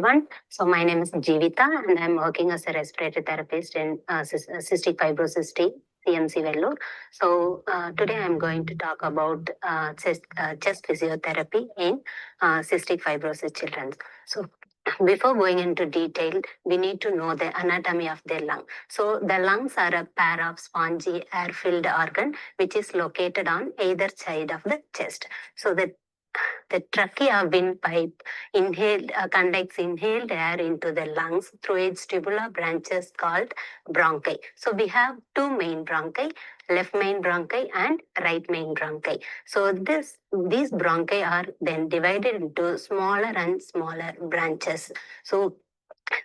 everyone. So my name is Jeevita and I'm working as a respiratory therapist in cystic fibrosis team, CMC Vellore. So today I'm going to talk about chest physiotherapy in cystic fibrosis children. So before going into detail, we need to know the anatomy of their lung. So the lungs are a pair of spongy air-filled organ which is located on either side of the chest. So the trachea windpipe conducts inhaled air into the lungs through its tubular branches called bronchi. So we have two main bronchi, left main bronchi and right main bronchi. So these bronchi are then divided into smaller and smaller branches. So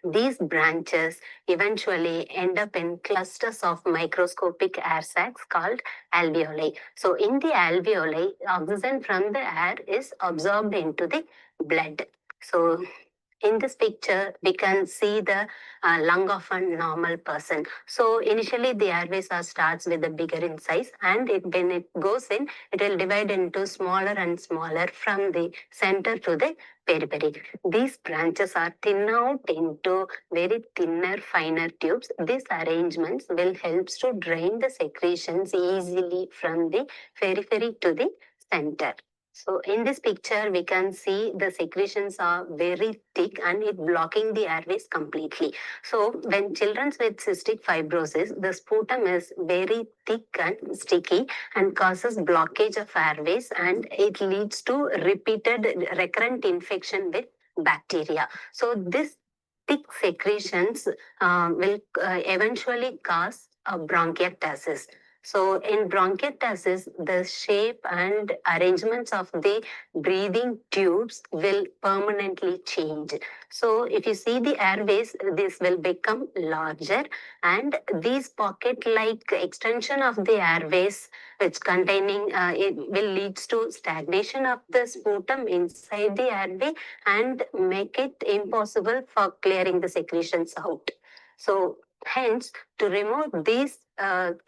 these branches eventually end up in clusters of microscopic air sacs called alveoli. So in the alveoli, oxygen from the air is absorbed into the blood. So in this picture, we can see the lung of a normal person. So initially the airways starts with the bigger in size, and when it goes in, it will divide into smaller and smaller from the center to the periphery. These branches are thinned out into very thinner, finer tubes. These arrangements will help to drain the secretions easily from the periphery to the center. So in this picture, we can see the secretions are very thick and it blocking the airways completely. So when children with cystic fibrosis, the sputum is very thick and sticky and causes blockage of airways, and it leads to repeated recurrent infection with bacteria. So this thick secretions will eventually cause a bronchiectasis. So in bronchiectasis, the shape and arrangements of the breathing tubes will permanently change. So if you see the airways, this will become larger, and these pocket-like extension of the airways, which containing, it will lead to stagnation of the sputum inside the airway and make it impossible for clearing the secretions out. So hence, to remove these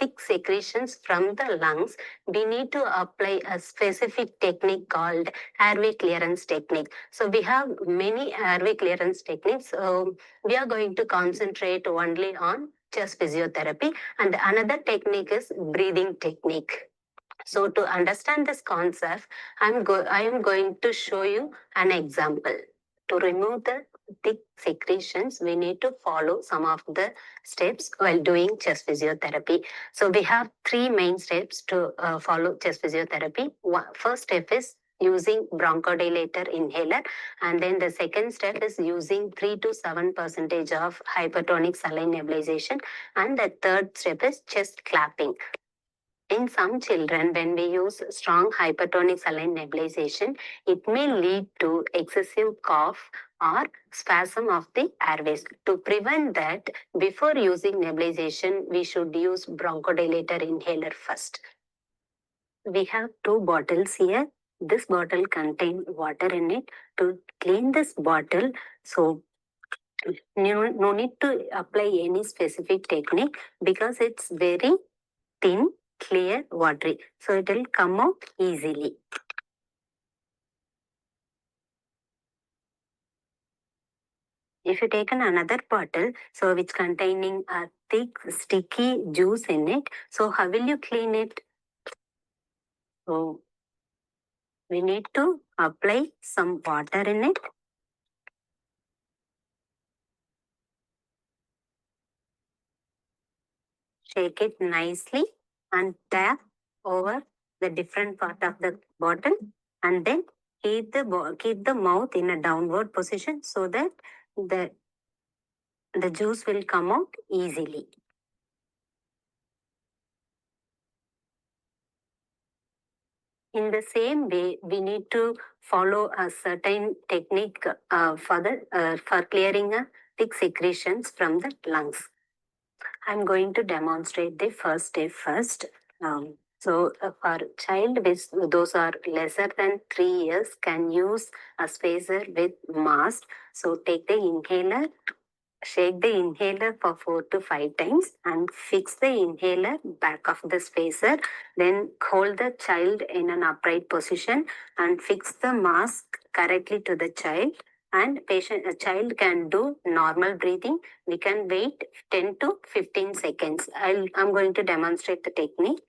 thick secretions from the lungs, we need to apply a specific technique called airway clearance technique. So we have many airway clearance techniques. We are going to concentrate only on chest physiotherapy, and another technique is breathing technique. So to understand this concept, I am going to show you an example. To remove the thick secretions, we need to follow some of the steps while doing chest physiotherapy. So we have three main steps to follow chest physiotherapy. First step is using bronchodilator inhaler, and then the second step is using 3 to 7% of hypertonic saline nebulization, and the third step is chest clapping. In some children, when we use strong hypertonic saline nebulization, it may lead to excessive cough or spasm of the airways. To prevent that, before using nebulization, we should use bronchodilator inhaler first. We have two bottles here. This bottle contains water in it. To clean this bottle, so no need to apply any specific technique because it's very thin, clear, watery. So it will come out easily. If you take another bottle, so which containing a thick, sticky juice in it, so how will you clean it? So we need to apply some water in it. Shake it nicely and tap over the different part of the bottle, and then keep the mouth in a downward position so that the juice will come out easily. In the same way, we need to follow a certain technique for clearing thick secretions from the lungs. I'm going to demonstrate the first step first. So for child with those are lesser than 3 years can use a spacer with mask. So take the inhaler, shake the inhaler for 4 to 5 times and fix the inhaler back of the spacer. Then hold the child in an upright position and fix the mask correctly to the child. and a child can do normal breathing. We can wait 10 to 15 seconds. I'm going to demonstrate the technique.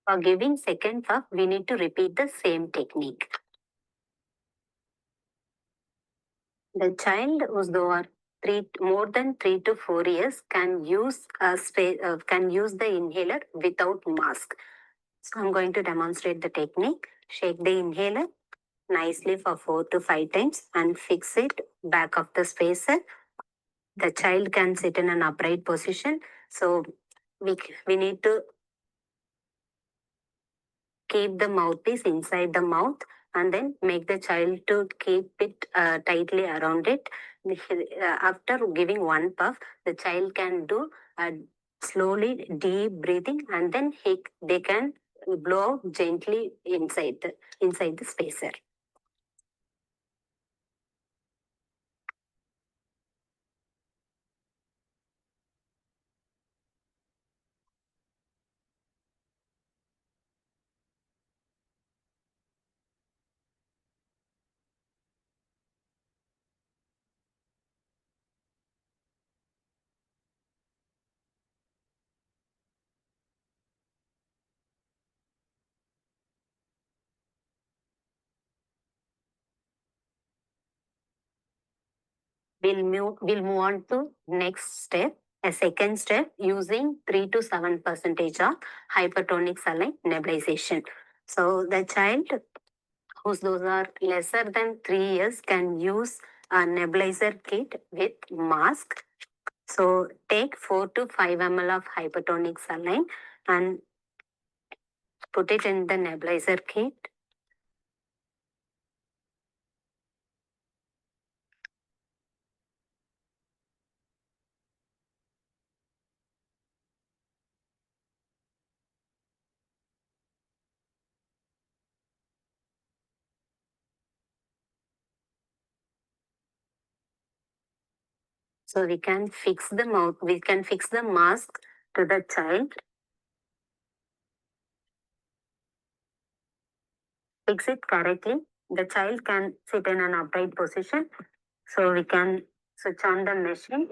For giving second puff, we need to repeat the same technique. The child who's more than 3 to 4 years can use can use the inhaler without mask. So I'm going to demonstrate the technique. Shake the inhaler nicely for 4 to 5 times and fix it back of the spacer. The child can sit in an upright position. So we need to keep the mouthpiece inside the mouth and then make the child to keep it tightly around it. After giving one puff, the child can do slowly deep breathing and then they can blow out gently inside the spacer. We'll move on to next step. A second step using 3 to 7% of hypertonic saline nebulization. So the child whose those are lesser than 3 years can use a nebulizer kit with mask. So take 4 to 5 ml of hypertonic saline and put it in the nebulizer kit. So we can fix the mask to the child. Fix it correctly. The child can sit in an upright position. So we can switch on the machine.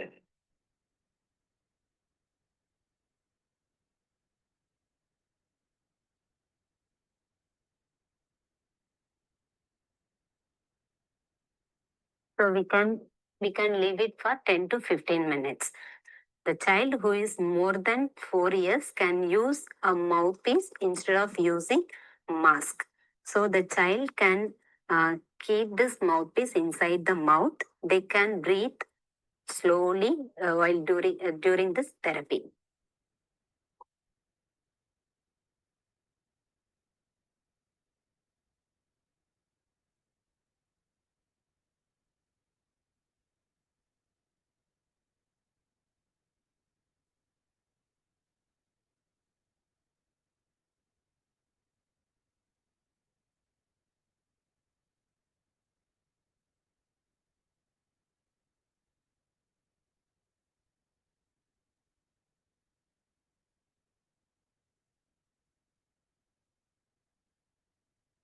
So we can leave it for 10 to 15 minutes. The child who is more than 4 years can use a mouthpiece instead of using mask. So the child can keep this mouthpiece inside the mouth. They can breathe slowly while during this therapy.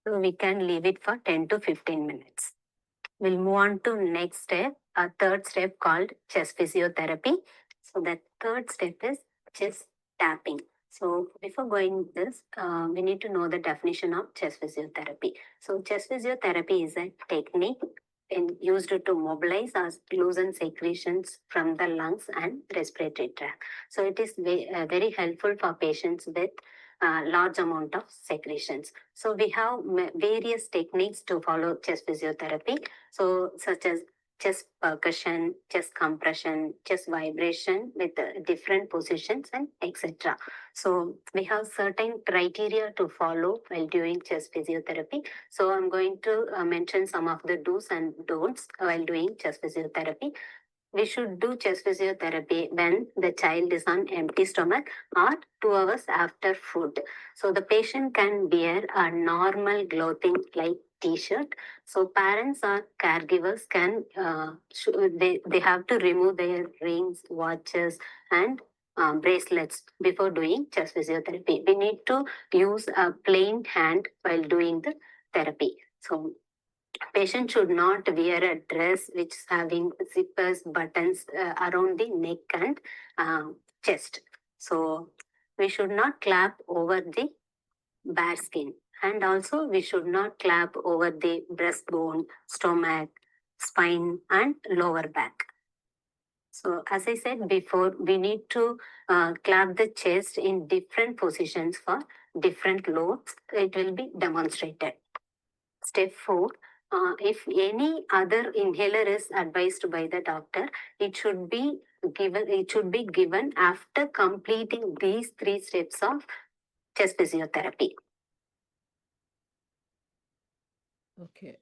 So we can leave it for 10 to 15 minutes. We'll move on to next step, a third step called chest physiotherapy. So the third step is chest tapping. So before going this, we need to know the definition of chest physiotherapy. So chest physiotherapy is a technique used to mobilize or loosen secretions from the lungs and respiratory tract. So it is very helpful for patients with large amount of secretions. So we have various techniques to follow chest physiotherapy. So such as chest percussion, chest compression, chest vibration with different positions and etc. So we have certain criteria to follow while doing chest physiotherapy. So I'm going to mention some of the do's and don'ts while doing chest physiotherapy. we should do chest physiotherapy when the child is on empty stomach or 2 hours after food. So the patient can wear a normal clothing like t-shirt. So parents or caregivers can they have to remove their rings, watches, and bracelets before doing chest physiotherapy. We need to use a plain hand while doing the therapy. So patient should not wear a dress which is having zippers, buttons around the neck and chest. So we should not clap over the bare skin. And also we should not clap over the breastbone, stomach, spine, and lower back. So as I said before, we need to clap the chest in different positions for different loads. It will be demonstrated. Step 4, if any other inhaler is advised by the doctor, it should be given after completing these 3 steps of chest physiotherapy. Okay.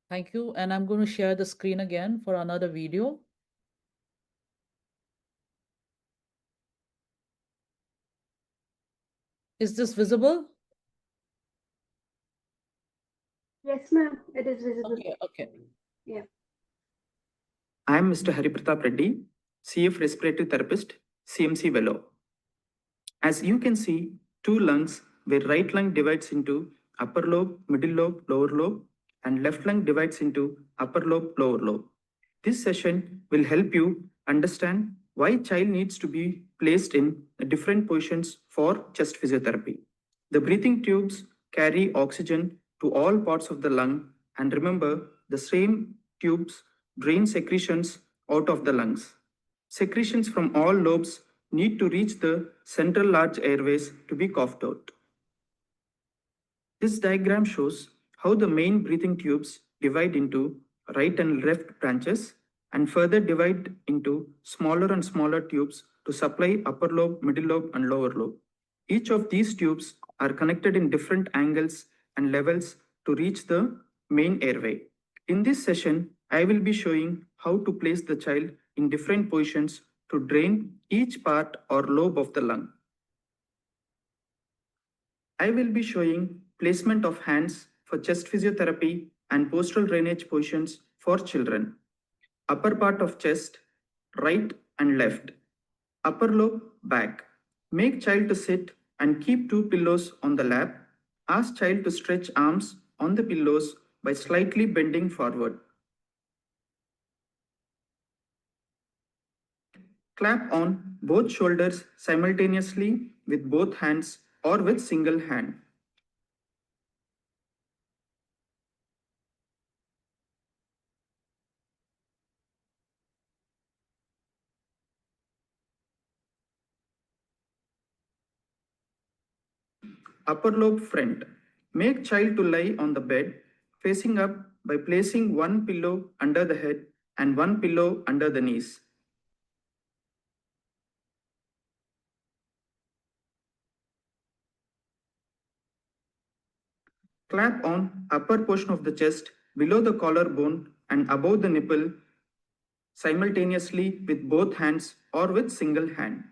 Thank you. And I'm going to share the screen again for another video. Is this visible? Yes, ma'am. It is visible. Okay. Yeah. I am Mr. Haripratap Reddy, CF Respiratory Therapist, CMC Vellore. As you can see, 2 lungs where right lung divides into upper lobe, middle lobe, lower lobe, and left lung divides into upper lobe, lower lobe. This session will help you understand why child needs to be placed in different positions for chest physiotherapy. The breathing tubes carry oxygen to all parts of the lung, and remember, the same tubes drain secretions out of the lungs. Secretions from all lobes need to reach the central large airways to be coughed out. This diagram shows how the main breathing tubes divide into right and left branches and further divide into smaller and smaller tubes to supply upper lobe, middle lobe, and lower lobe. Each of these tubes are connected in different angles and levels to reach the main airway. In this session, I will be showing how to place the child in different positions to drain each part or lobe of the lung. I will be showing placement of hands for chest physiotherapy and postural drainage positions for children. Upper part of chest, right and left. Upper lobe, back. Make child to sit and keep 2 pillows on the lap. Ask child to stretch arms on the pillows by slightly bending forward. Clap on both shoulders simultaneously with both hands or with single hand. Upper lobe front. Make child to lie on the bed facing up by placing 1 pillow under the head and 1 pillow under the knees. Clap on upper portion of the chest below the collarbone and above the nipple simultaneously with both hands or with single hand.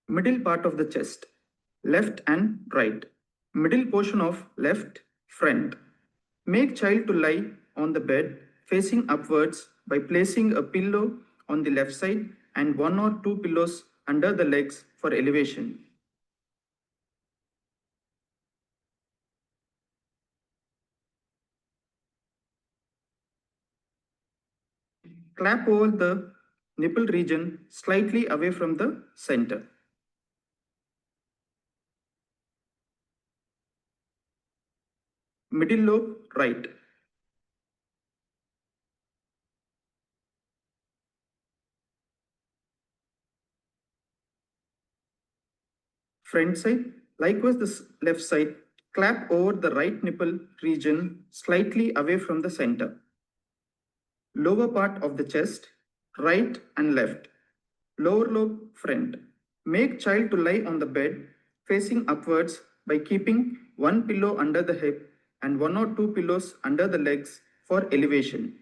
Middle part of the chest, left and right. Middle portion of left, front. Make child to lie on the bed facing upwards by placing a pillow on the left side and 1 or 2 pillows under the legs for elevation. Clap over the nipple region slightly away from the center. Middle lobe, right. Front side, likewise the left side, clap over the right nipple region slightly away from the center. Lower part of the chest, right and left. Lower lobe, front. Make child to lie on the bed facing upwards by keeping 1 pillow under the hip and 1 or 2 pillows under the legs for elevation.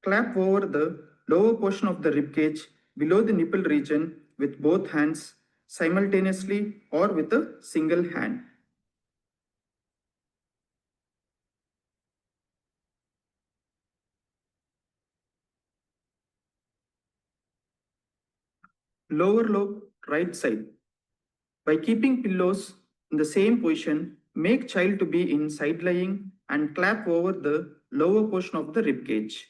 Clap over the lower portion of the rib cage below the nipple region with both hands simultaneously or with a single hand. Lower lobe right side. By keeping pillows in the same position, make child to be in side lying and clap over the lower portion of the rib cage.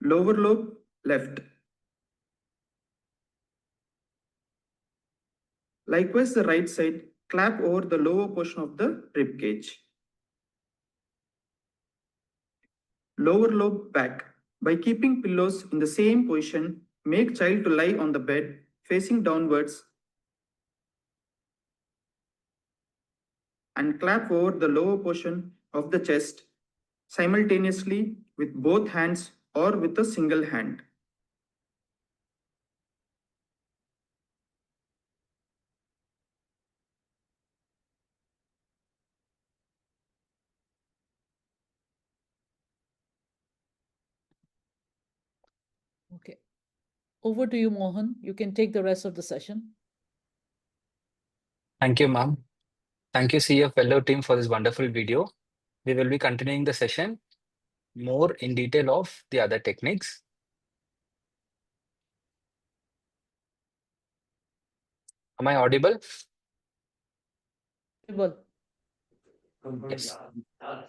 Lower lobe left. Likewise, the right side, clap over the lower portion of the rib cage. Lower lobe back. By keeping pillows in the same position, make child to lie on the bed facing downwards and clap over the lower portion of the chest simultaneously with both hands or with a single hand. Okay. Over to you, Mohan. You can take the rest of the session. Thank you, ma'am. Thank you, CF Vellore team, for this wonderful video. We will be continuing the session more in detail of the other techniques. Am I audible? Well, Yes.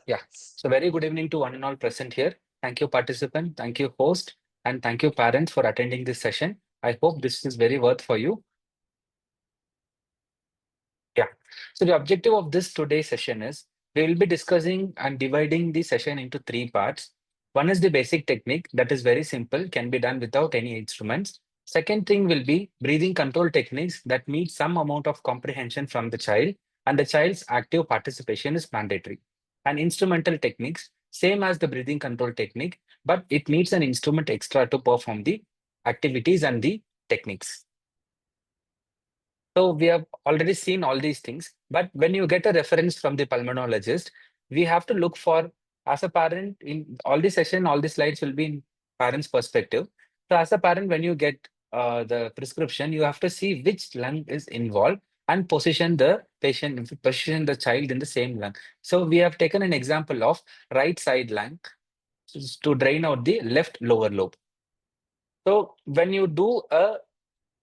Yeah. So very good evening to one and all present here. Thank you, participant. Thank you, host. And thank you, parents, for attending this session. I hope this is very worth for you. Yeah. So the objective of this today's session is we will be discussing and dividing the session into 3 parts. One is the basic technique that is very simple, can be done without any instruments. Second thing will be breathing control techniques that need some amount of comprehension from the child, and the child's active participation is mandatory. And instrumental techniques, same as the breathing control technique, but it needs an instrument extra to perform the activities and the techniques. So we have already seen all these things, but when you get a reference from the pulmonologist, we have to look for, as a parent, in all the session, all the slides will be in parent's perspective. So as a parent, when you get the prescription, you have to see which lung is involved and position the patient, position the child in the same lung. So we have taken an example of right side lung to drain out the left lower lobe. So when you do a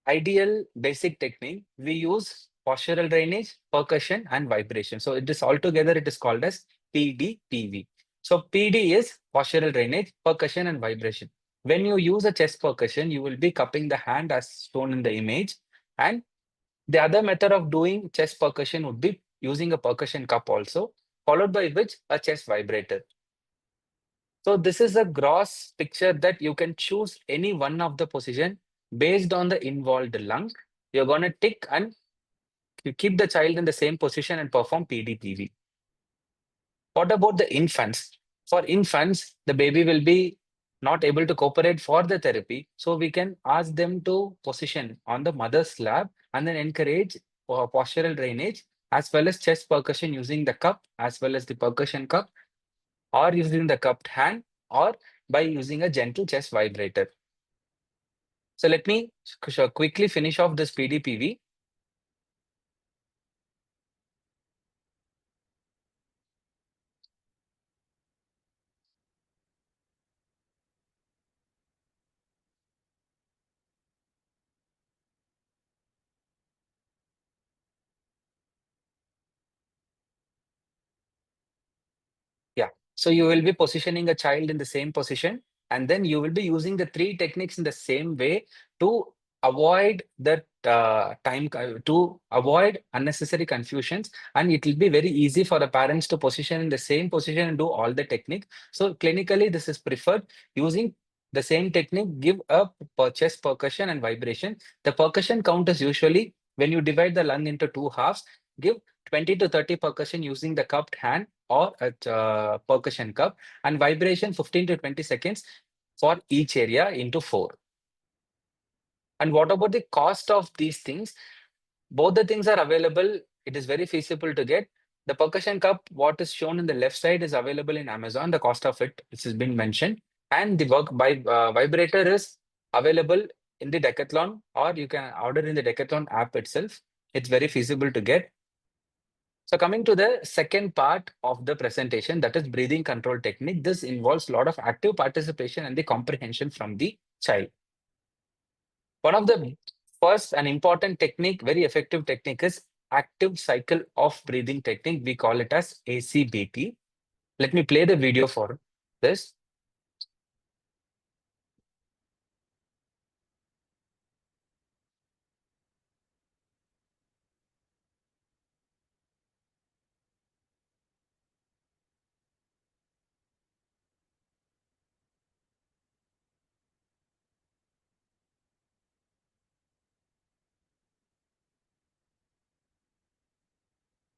ideal basic technique, we use postural drainage, percussion, and vibration. So it is altogether, it is called as PDPV. So PD is postural drainage, percussion, and vibration. When you use a chest percussion, you will be cupping the hand as shown in the image. And the other method of doing chest percussion would be using a percussion cup also, followed by which a chest vibrator. So this is a gross picture that you can choose any one of the position based on the involved lung. You're going to tick and you keep the child in the same position and perform PDPV. What about the infants? For infants, the baby will be not able to cooperate for the therapy. So we can ask them to position on the mother's lap and then encourage postural drainage as well as chest percussion using the cup as well as the percussion cup, or using the cupped hand, or by using a gentle chest vibrator. So let me quickly finish off this PDPV. Yeah, so you will be positioning a child in the same position, and then you will be using the 3 techniques in the same way to avoid that to avoid unnecessary confusions, and it will be very easy for the parents to position in the same position and do all the technique. So clinically, this is preferred. Using the same technique, give a chest percussion and vibration. The percussion count is usually, when you divide the lung into 2 halves, give 20 to 30 percussion using the cupped hand or a percussion cup, and vibration 15 to 20 seconds for each area into 4. And what about the cost of these things? Both the things are available. It is very feasible to get. The percussion cup, what is shown in the left side, is available in Amazon. The cost of it, which has been mentioned, and the vibrator is available in the Decathlon, or you can order in the Decathlon app itself. It's very feasible to get. So coming to the second part of the presentation, that is breathing control technique. This involves a lot of active participation and the comprehension from the child. One of the first and important technique, very effective technique, is active cycle of breathing technique. We call it as ACBT. Let me play the video for this.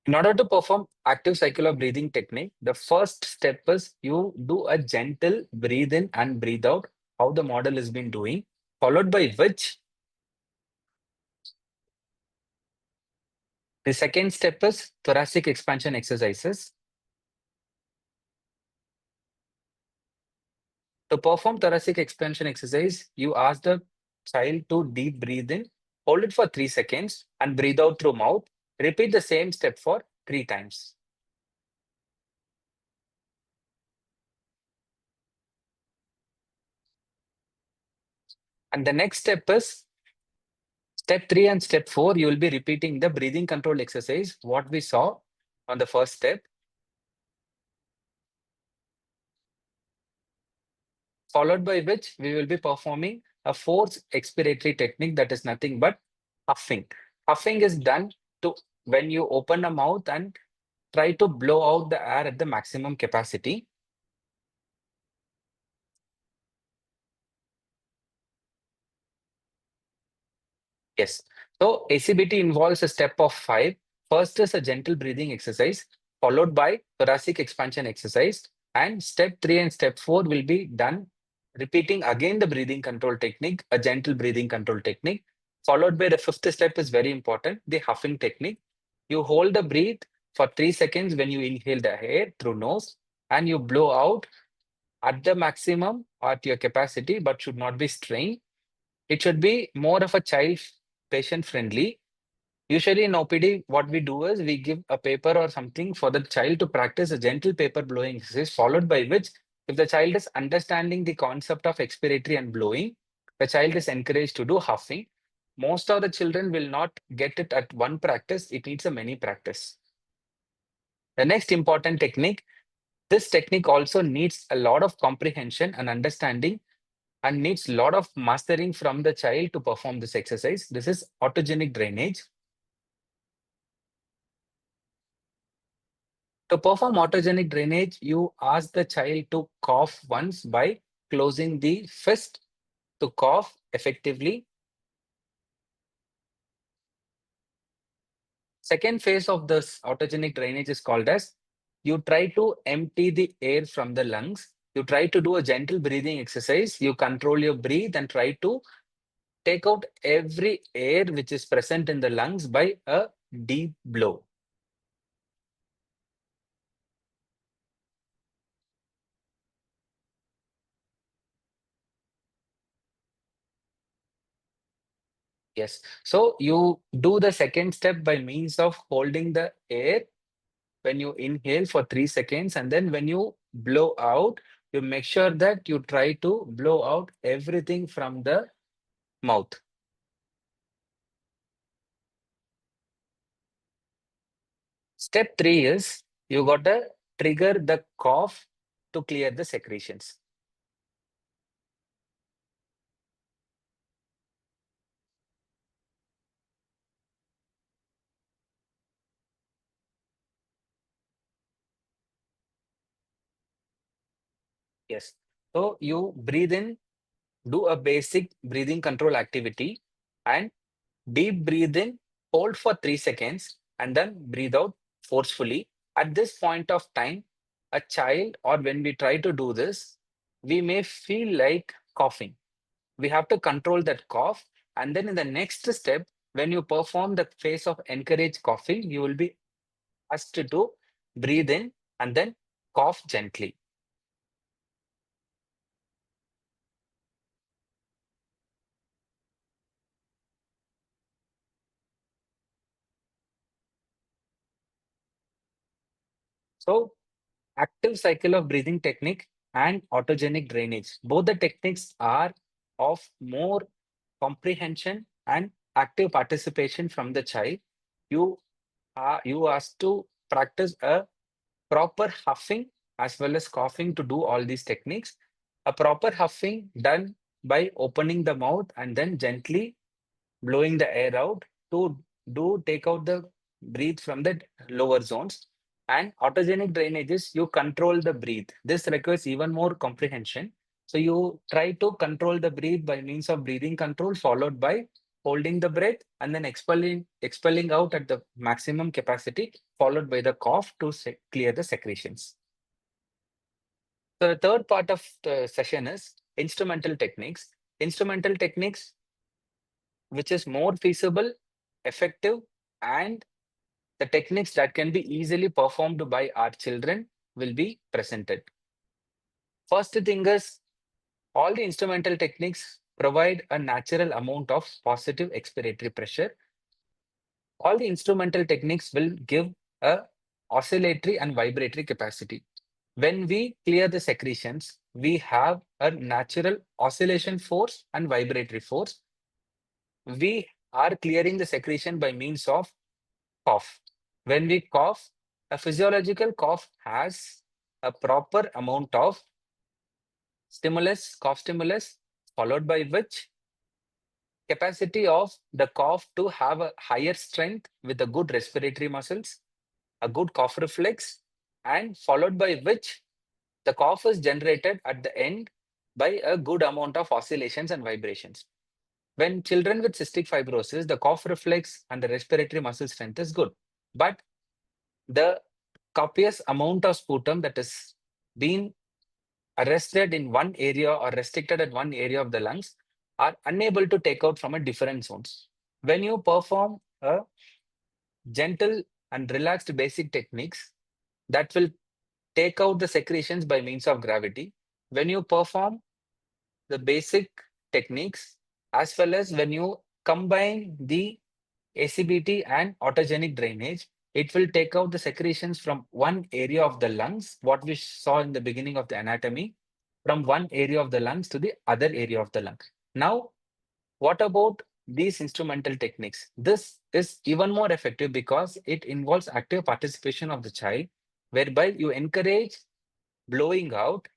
In order to perform active cycle of breathing technique, the first step is you do a gentle breathe in and breathe out, how the model has been doing, followed by which the second step is thoracic expansion exercises. To perform thoracic expansion exercise, you ask the child to deep breathe in, hold it for 3 seconds and breathe out through mouth. Repeat the same step for 3 times. And the next step is step 3 and step 4. You will be repeating the breathing control exercise, what we saw on the first step. Followed by which we will be performing a forced expiratory technique, that is nothing but huffing. Huffing is done to when you open a mouth and try to blow out the air at the maximum capacity. Yes. So ACBT involves a step of 5. First is a gentle breathing exercise, followed by thoracic expansion exercise. And step 3 and step 4 will be done repeating again the breathing control technique, a gentle breathing control technique, followed by the fifth step is very important, the huffing technique. You hold the breath for 3 seconds when you inhale the air through nose and you blow out at the maximum at your capacity, but should not be strained. It should be more of a child patient friendly. Usually in OPD, what we do is we give a paper or something for the child to practice a gentle paper blowing exercise, followed by which, if the child is understanding the concept of expiratory and blowing, the child is encouraged to do huffing. Most of the children will not get it at one practice, it needs a many practice. The next important technique, this technique also needs a lot of comprehension and understanding and needs a lot of mastering from the child to perform this exercise. This is autogenic drainage. To perform autogenic drainage, you ask the child to cough once by closing the fist to cough effectively. Second phase of this autogenic drainage is called as you try to empty the air from the lungs. You try to do a gentle breathing exercise. You control your breath and try to take out every air which is present in the lungs by a deep blow. Yes. So you do the second step by means of holding the air when you inhale for 3 seconds, and then when you blow out, you make sure that you try to blow out everything from the mouth. Step 3 is you gotta trigger the cough to clear the secretions. Yes. So you breathe in, do a basic breathing control activity, and deep breathe in, hold for 3 seconds, and then breathe out forcefully. At this point of time, a child, or when we try to do this, we may feel like coughing. We have to control that cough. And then in the next step, when you perform the phase of encourage coughing, you will be asked to breathe in and then cough gently. So active cycle of breathing technique and autogenic drainage. Both the techniques are of more comprehension and active participation from the child. You asked to practice a proper huffing as well as coughing to do all these techniques. A proper huffing done by opening the mouth and then gently blowing the air out to do take out the breathe from the lower zones. And autogenic drainage is you control the breathe. This requires even more comprehension. So you try to control the breathe by means of breathing control, followed by holding the breath and then expelling out at the maximum capacity, followed by the cough to clear the secretions. So the third part of the session is instrumental techniques. Instrumental techniques, which is more feasible, effective, and the techniques that can be easily performed by our children will be presented. First thing is, all the instrumental techniques provide a natural amount of positive expiratory pressure. All the instrumental techniques will give a oscillatory and vibratory capacity. When we clear the secretions, we have a natural oscillation force and vibratory force. We are clearing the secretion by means of cough. When we cough, a physiological cough has a proper amount of stimulus, cough stimulus, followed by which capacity of the cough to have a higher strength with a good respiratory muscles, a good cough reflex, and followed by which the cough is generated at the end by a good amount of oscillations and vibrations. When children with cystic fibrosis, the cough reflex and the respiratory muscle strength is good, but the copious amount of sputum that is being arrested in one area or restricted at one area of the lungs are unable to take out from a different zones. When you perform a gentle and relaxed basic techniques that will take out the secretions by means of gravity, when you perform the basic techniques as well as when you combine the ACBT and autogenic drainage, it will take out the secretions from one area of the lungs, what we saw in the beginning of the anatomy, from one area of the lungs to the other area of the lung. Now, what about these instrumental techniques? This is even more effective because it involves active participation of the child, whereby you encourage blowing out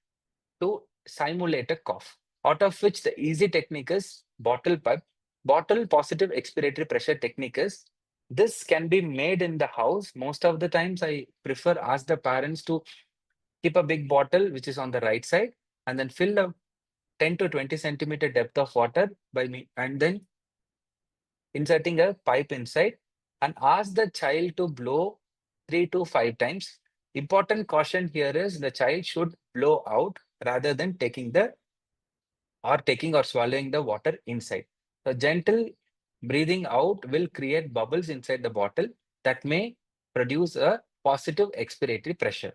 to simulate a cough, out of which the easy technique is bottle pipe. Bottle positive expiratory pressure technique is, this can be made in the house. Most of the times I prefer ask the parents to keep a big bottle which is on the right side and then fill a 10 to 20 centimeter depth of water by me and then inserting a pipe inside and ask the child to blow 3 to 5 times. Important caution here is the child should blow out rather than taking or swallowing the water inside. So gentle breathing out will create bubbles inside the bottle that may produce a positive expiratory pressure.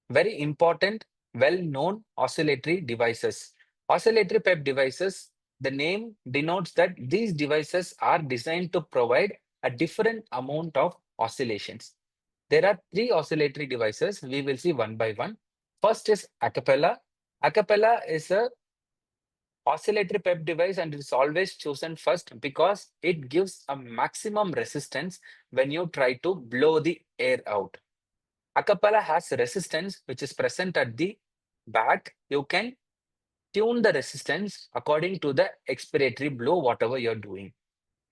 Very important, well-known oscillatory devices. Oscillatory PEP devices, the name denotes that these devices are designed to provide a different amount of oscillations. There are 3 oscillatory devices. We will see one by one. First is acapella. Acapella is a oscillatory PEP device and it's always chosen first because it gives a maximum resistance when you try to blow the air out. Acapella has resistance which is present at the back. You can tune the resistance according to the expiratory blow, whatever you're doing.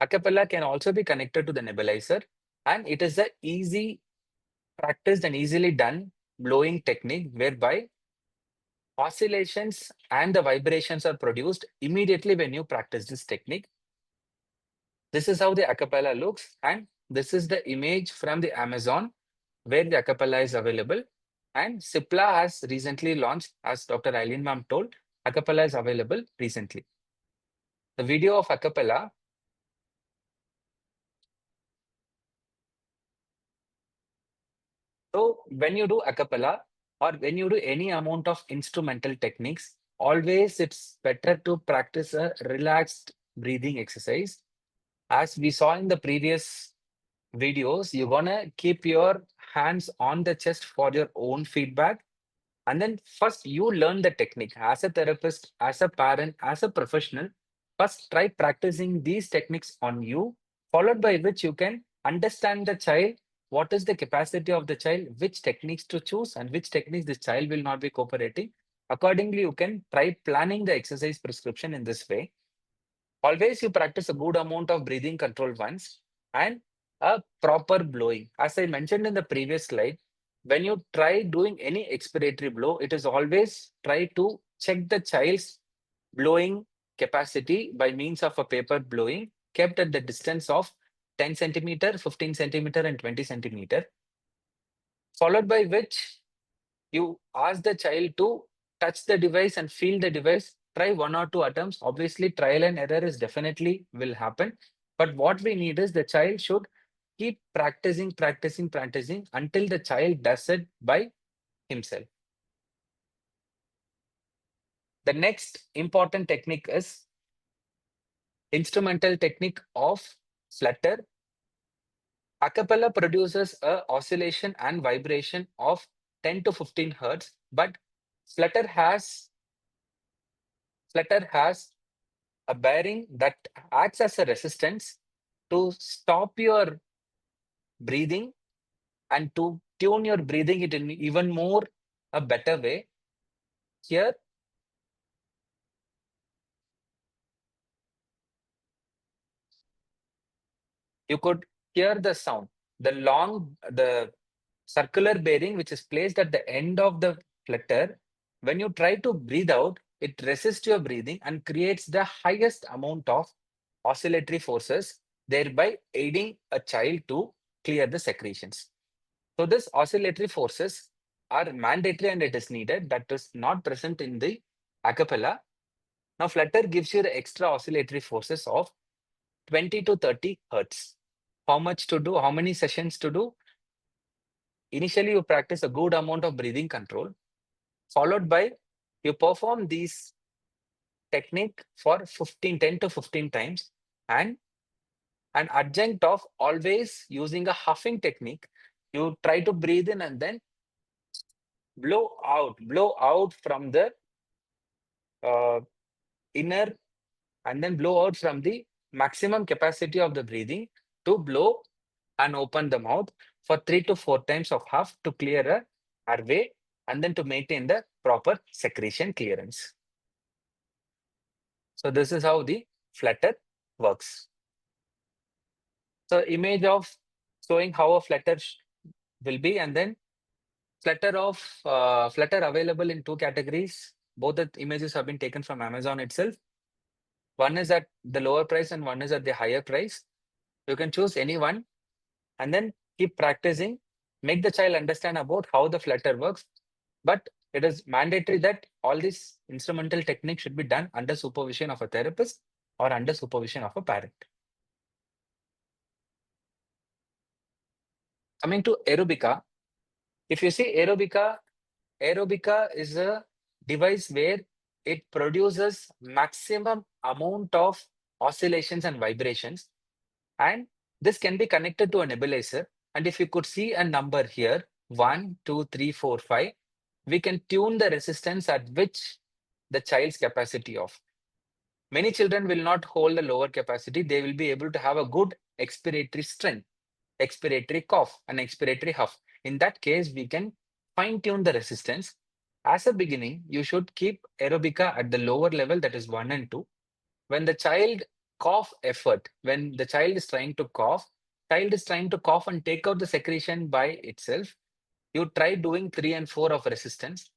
Acapella can also be connected to the nebulizer and it is a easy practiced and easily done blowing technique whereby oscillations and the vibrations are produced immediately when you practice this technique. This is how the acapella looks and this is the image from the Amazon where the acapella is available. And Cipla has recently launched, as Dr. Eileen ma'am told, acapella is available recently. The video of acapella So when you do a cappella or when you do any amount of instrumental techniques, always it's better to practice a relaxed breathing exercise. As we saw in the previous videos, you're gonna keep your hands on the chest for your own feedback. And then first you learn the technique as a therapist, as a parent, as a professional. First try practicing these techniques on you, followed by which you can understand the child, what is the capacity of the child, which techniques to choose and which techniques the child will not be cooperating. Accordingly, you can try planning the exercise prescription in this way. Always you practice a good amount of breathing control once and a proper blowing. As I mentioned in the previous slide, when you try doing any expiratory blow, it is always try to check the child's blowing capacity by means of a paper blowing kept at the distance of 10 centimeter, 15 centimeter, and 20 centimeter, followed by which you ask the child to touch the device and feel the device. Try 1 or 2 attempts. Obviously, trial and error is definitely will happen. But what we need is the child should keep practicing, practicing, practicing until the child does it by himself. The next important technique is instrumental technique of flutter. Acapella produces a oscillation and vibration of 10 to 15 hertz, but flutter has a bearing that acts as a resistance to stop your breathing and to tune your breathing it in even more a better way. Here, you could hear the sound. The circular bearing which is placed at the end of the flutter, when you try to breathe out, it resists your breathing and creates the highest amount of oscillatory forces, thereby aiding a child to clear the secretions. So this oscillatory forces are mandatory and it is needed. That is not present in the acapella. Now flutter gives you the extra oscillatory forces of 20 to 30 hertz. How much to do? How many sessions to do? Initially, you practice a good amount of breathing control, followed by you perform these technique for 10 to 15 times, and an adjunct of always using a huffing technique. You try to breathe in and then blow out from the inner and then blow out from the maximum capacity of the breathing to blow and open the mouth for 3 to 4 times of huff to clear a airway and then to maintain the proper secretion clearance. So this is how the flutter works. So image of showing how a flutter will be, and then flutter available in 2 categories. Both the images have been taken from Amazon itself. One is at the lower price and one is at the higher price. You can choose any one and then keep practicing. Make the child understand about how the flutter works. But it is mandatory that all these instrumental techniques should be done under supervision of a therapist or under supervision of a parent. Coming to aerobica, if you see aerobica is a device where it produces maximum amount of oscillations and vibrations, and this can be connected to a nebulizer. And if you could see a number here, 1, 2, 3, 4, 5, we can tune the resistance at which the child's capacity of. Many children will not hold a lower capacity. They will be able to have a good expiratory strength, expiratory cough, and expiratory huff. In that case, we can fine tune the resistance. As a beginning, you should keep aerobica at the lower level, that is 1 and 2. When the child cough effort, when the child is trying to cough and take out the secretion by itself, you try doing 3 and 4 of resistance,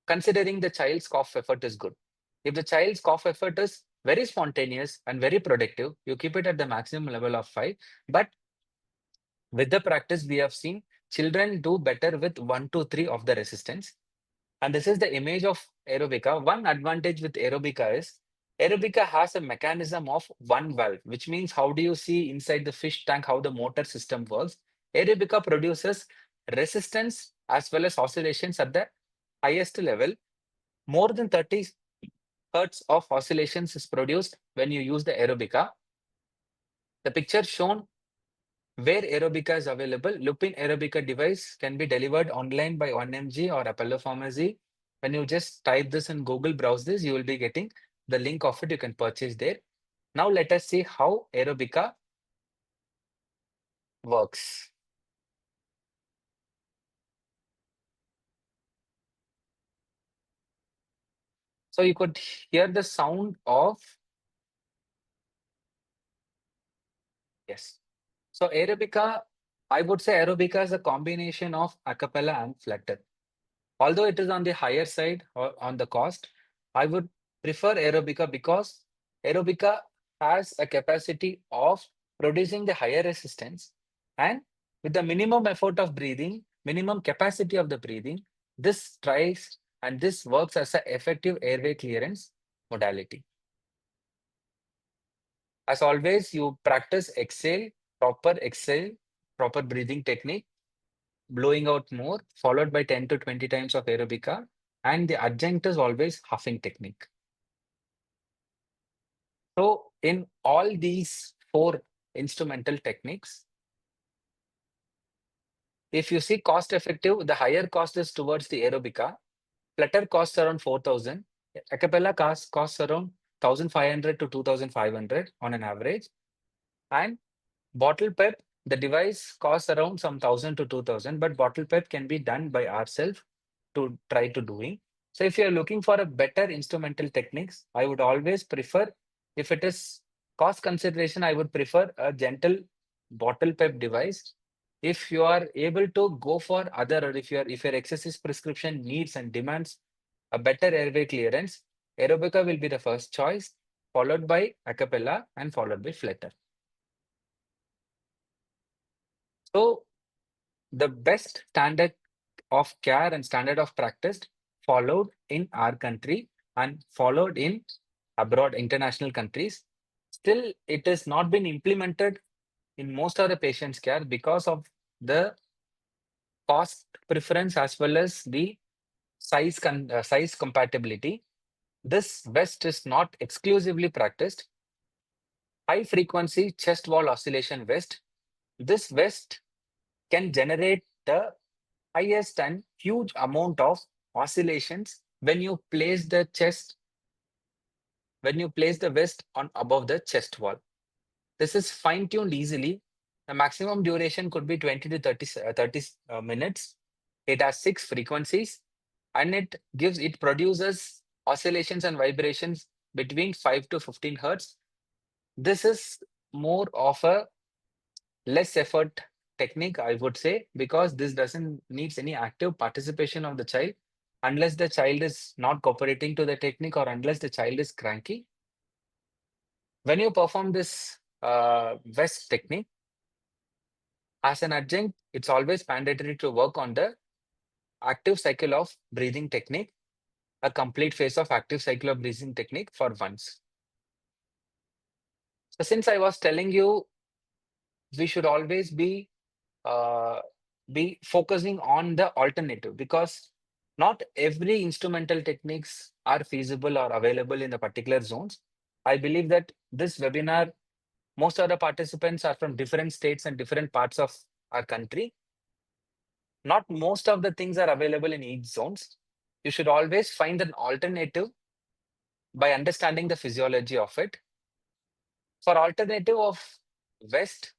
considering the child's cough effort is good. If the child's cough effort is very spontaneous and very productive, you keep it at the maximum level of 5. But with the practice, we have seen children do better with 1 to 3 of the resistance. And this is the image of aerobica. One advantage with aerobica is aerobica has a mechanism of one valve, which means how do you see inside the fish tank how the motor system works? Aerobica produces resistance as well as oscillations at the highest level. More than 30 hertz of oscillations is produced when you use the aerobica. The picture shown where aerobica is available. Lupin aerobica device can be delivered online by 1mg or Apollo Pharmacy. When you just type this in Google, browse this, you will be getting the link of it. You can purchase there. Now let us see how aerobica works. So you could hear the sound of, yes. So aerobica, I would say aerobica is a combination of a cappella and flutter. Although it is on the higher side or on the cost, I would prefer aerobica because aerobica has a capacity of producing the higher resistance, and with the minimum effort of breathing, minimum capacity of the breathing, this tries and this works as an effective airway clearance modality. As always, you practice exhale, proper breathing technique, blowing out more, followed by 10 to 20 times of aerobica, and the adjunct is always huffing technique. So in all these 4 instrumental techniques, if you see cost effective, the higher cost is towards the aerobica. Flutter costs around 4,000. A cappella costs around 1,500 to 2,500 on an average. And bottle pep, the device costs around some 1,000 to 2,000, but bottle pep can be done by ourselves to try to doing. So if you're looking for a better instrumental techniques, I would always prefer, if it is cost consideration, I would prefer a gentle bottle pep device. If you are able to go for other, or if your exercise prescription needs and demands a better airway clearance, aerobica will be the first choice, followed by a cappella and followed by flutter. So the best standard of care and standard of practice followed in our country and followed in abroad, international countries. Still, it has not been implemented in most of the patients' care because of the cost preference as well as the size compatibility. This vest is not exclusively practiced. High frequency chest wall oscillation vest. This vest can generate the highest and huge amount of oscillations when you place the vest on above the chest wall. This is fine-tuned easily. The maximum duration could be 20 to 30 minutes. It has 6 frequencies, and it produces oscillations and vibrations between 5 to 15 hertz. This is more of a less effort technique, I would say, because this doesn't needs any active participation of the child unless the child is not cooperating to the technique or unless the child is cranky. When you perform this vest technique, as an adjunct, it's always mandatory to work on the active cycle of breathing technique, a complete phase of active cycle of breathing technique for once. So since I was telling you, we should always be focusing on the alternative, because not every instrumental techniques are feasible or available in the particular zones. I believe that this webinar, most of the participants are from different states and different parts of our country. Not most of the things are available in each zones. You should always find an alternative by understanding the physiology of it. For alternative of vest,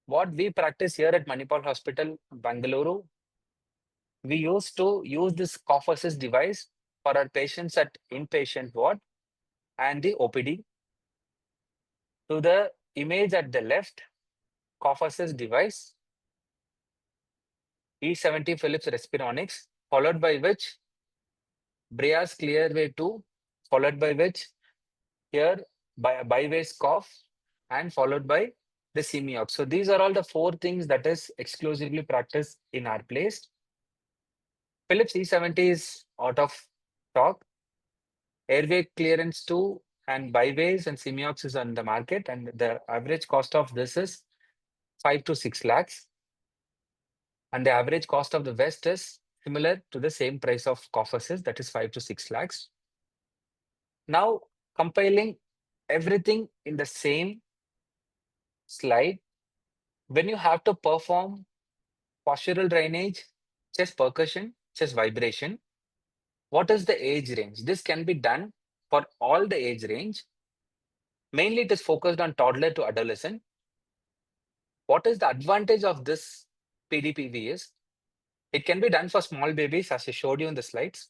what we practice here at Manipal Hospital, Bengaluru, we used to use this cough assist device for our patients at inpatient ward and the OPD. To the image at the left, cough assist device, E70 Philips Respironics, followed by which Breas Clearway 2, followed by which here byways cough, and followed by the semiox. So these are all the 4 things that is exclusively practiced in our place. Philips E70 is out of stock. Airway Clearance 2 and byways and semiox is on the market, and the average cost of this is 5 to 6 lakhs. And the average cost of the vest is similar to the same price of cough assist, that is 5 to 6 lakhs. Now, compiling everything in the same slide, when you have to perform postural drainage, chest percussion, chest vibration, what is the age range? This can be done for all the age range. Mainly, it is focused on toddler to adolescent. What is the advantage of this PDPV is it can be done for small babies, as I showed you in the slides.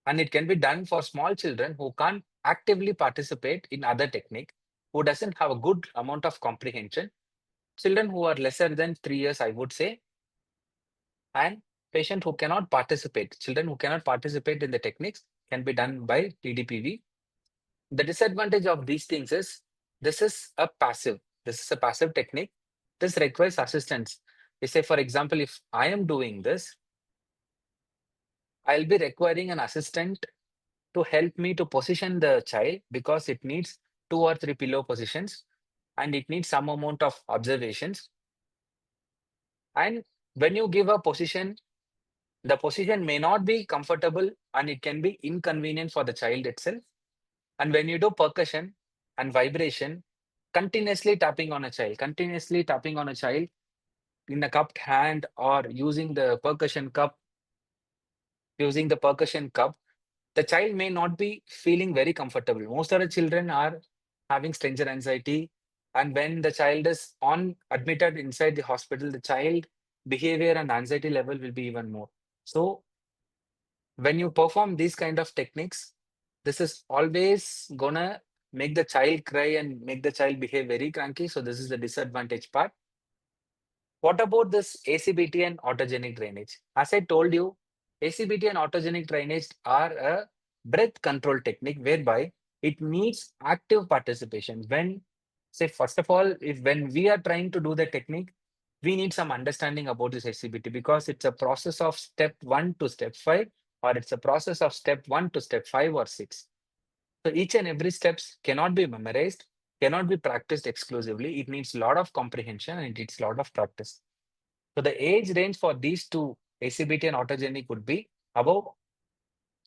And it can be done for small children who can't actively participate in other technique, who doesn't have a good amount of comprehension. Children who are lesser than 3 years, I would say, and patient who cannot participate, children who cannot participate in the techniques can be done by PDPV. The disadvantage of these things is this is a passive technique. This requires assistance. We say, for example, if I am doing this, I'll be requiring an assistant to help me to position the child because it needs 2 or 3 pillow positions and it needs some amount of observations. And when you give a position, the position may not be comfortable and it can be inconvenient for the child itself. And when you do percussion and vibration, continuously tapping on a child in a cupped hand or using the percussion cup, the child may not be feeling very comfortable. Most of the children are having stranger anxiety. And when the child is admitted inside the hospital, the child behavior and anxiety level will be even more. So when you perform these kind of techniques, this is always gonna make the child cry and make the child behave very cranky. So this is the disadvantage part. What about this ACBT and autogenic drainage? As I told you, ACBT and autogenic drainage are a breath control technique whereby it needs active participation. When, say, first of all, when we are trying to do the technique, we need some understanding about this ACBT because it's a process of step 1 to step 5, or it's a process of step 1 to step 5 or 6. So each and every steps cannot be memorized, cannot be practiced exclusively. It needs a lot of comprehension and it needs a lot of practice. So the age range for these two, ACBT and autogenic, would be above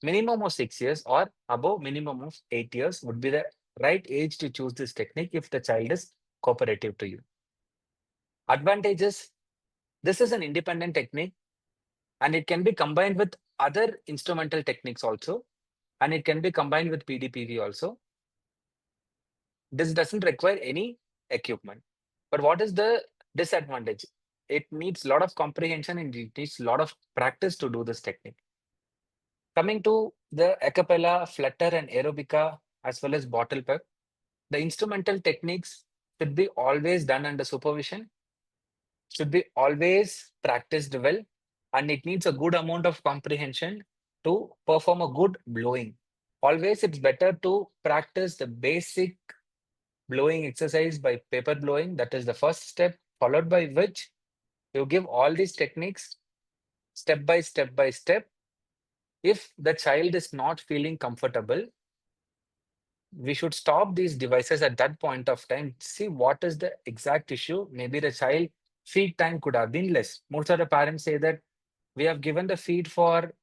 minimum of 6 years or above minimum of 8 years would be the right age to choose this technique if the child is cooperative to you. Advantages, this is an independent technique and it can be combined with other instrumental techniques also, and it can be combined with PDPV also. This doesn't require any equipment. But what is the disadvantage? It needs a lot of comprehension and it needs a lot of practice to do this technique. Coming to the a cappella, flutter, and aerobica, as well as bottle pep, the instrumental techniques should be always done under supervision, should be always practiced well, and it needs a good amount of comprehension to perform a good blowing. Always it's better to practice the basic blowing exercise by paper blowing. That is the first step, followed by which you give all these techniques step by step by step. If the child is not feeling comfortable, we should stop these devices at that point of time, see what is the exact issue. Maybe the child feed time could have been less. Most of the parents say that we have given the feed for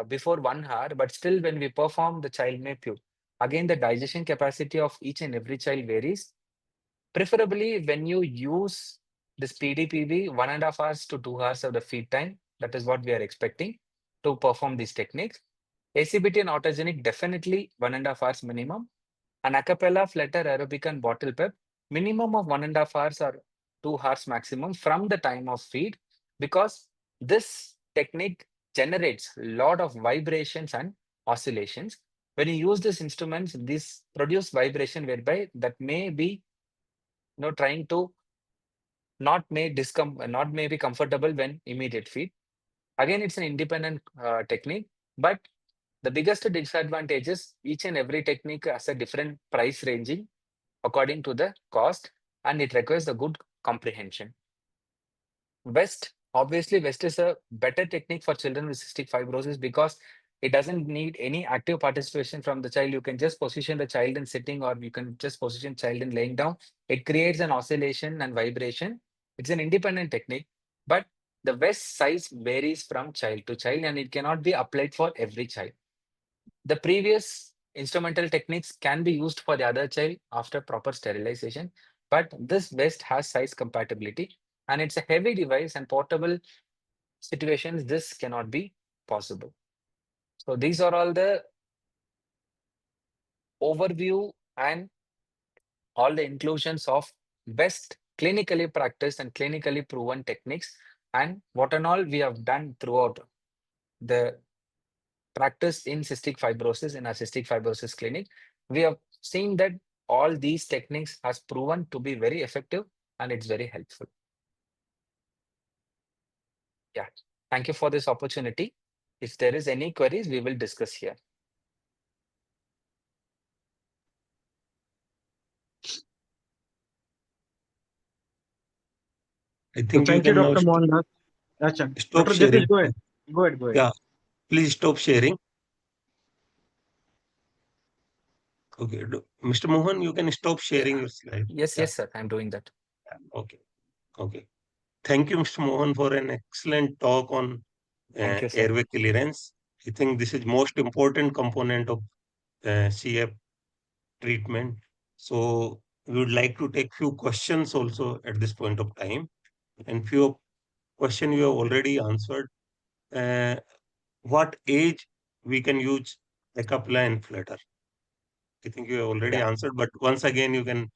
before 1 hour, but still when we perform, the child may puke. Again, the digestion capacity of each and every child varies. Preferably when you use this PDPV, 1.5 hours to 2 hours of the feed time, that is what we are expecting to perform these techniques. ACBT and autogenic, definitely 1.5 hours minimum. And a cappella, flutter, aerobic, and bottle pep, minimum of 1.5 hours or 2 hours maximum from the time of feed, because this technique generates a lot of vibrations and oscillations. When you use these instruments, these produce vibration whereby that may be trying to not may be comfortable when immediate feed. Again, it's an independent technique, but the biggest disadvantage is each and every technique has a different price ranging according to the cost, and it requires a good comprehension. Obviously, West is a better technique for children with cystic fibrosis because it doesn't need any active participation from the child. You can just position the child in sitting, or you can just position child in laying down. It creates an oscillation and vibration. It's an independent technique. But the vest size varies from child to child and it cannot be applied for every child. The previous instrumental techniques can be used for the other child after proper sterilization, but this vest has size compatibility and it's a heavy device and portable situations, this cannot be possible. So these are all the overview and all the inclusions of best clinically practiced and clinically proven techniques and what and all we have done throughout the practice in cystic fibrosis in our cystic fibrosis clinic. We have seen that all these techniques has proven to be very effective and it's very helpful. Yeah, thank you for this opportunity. If there is any queries, we will discuss here. I think Thank you you, can now Dr. Mohandass. Acha. stop Dr. sharing. Jagdish, go ahead. Go ahead. Go ahead. Yeah, please stop sharing. Okay, Mr. Mohan, you can stop sharing your slide. Yes, Yeah. yes, sir. I'm doing that. Okay, okay. Thank you, Mr. Mohan, for an excellent talk on Thank you, sir. airway clearance. I think this is most important component of CF treatment. So we would like to take few questions also at this point of time. And few question you have already answered. What age we can use Acapella and Flutter? I think you have already Yeah. answered, but once again you can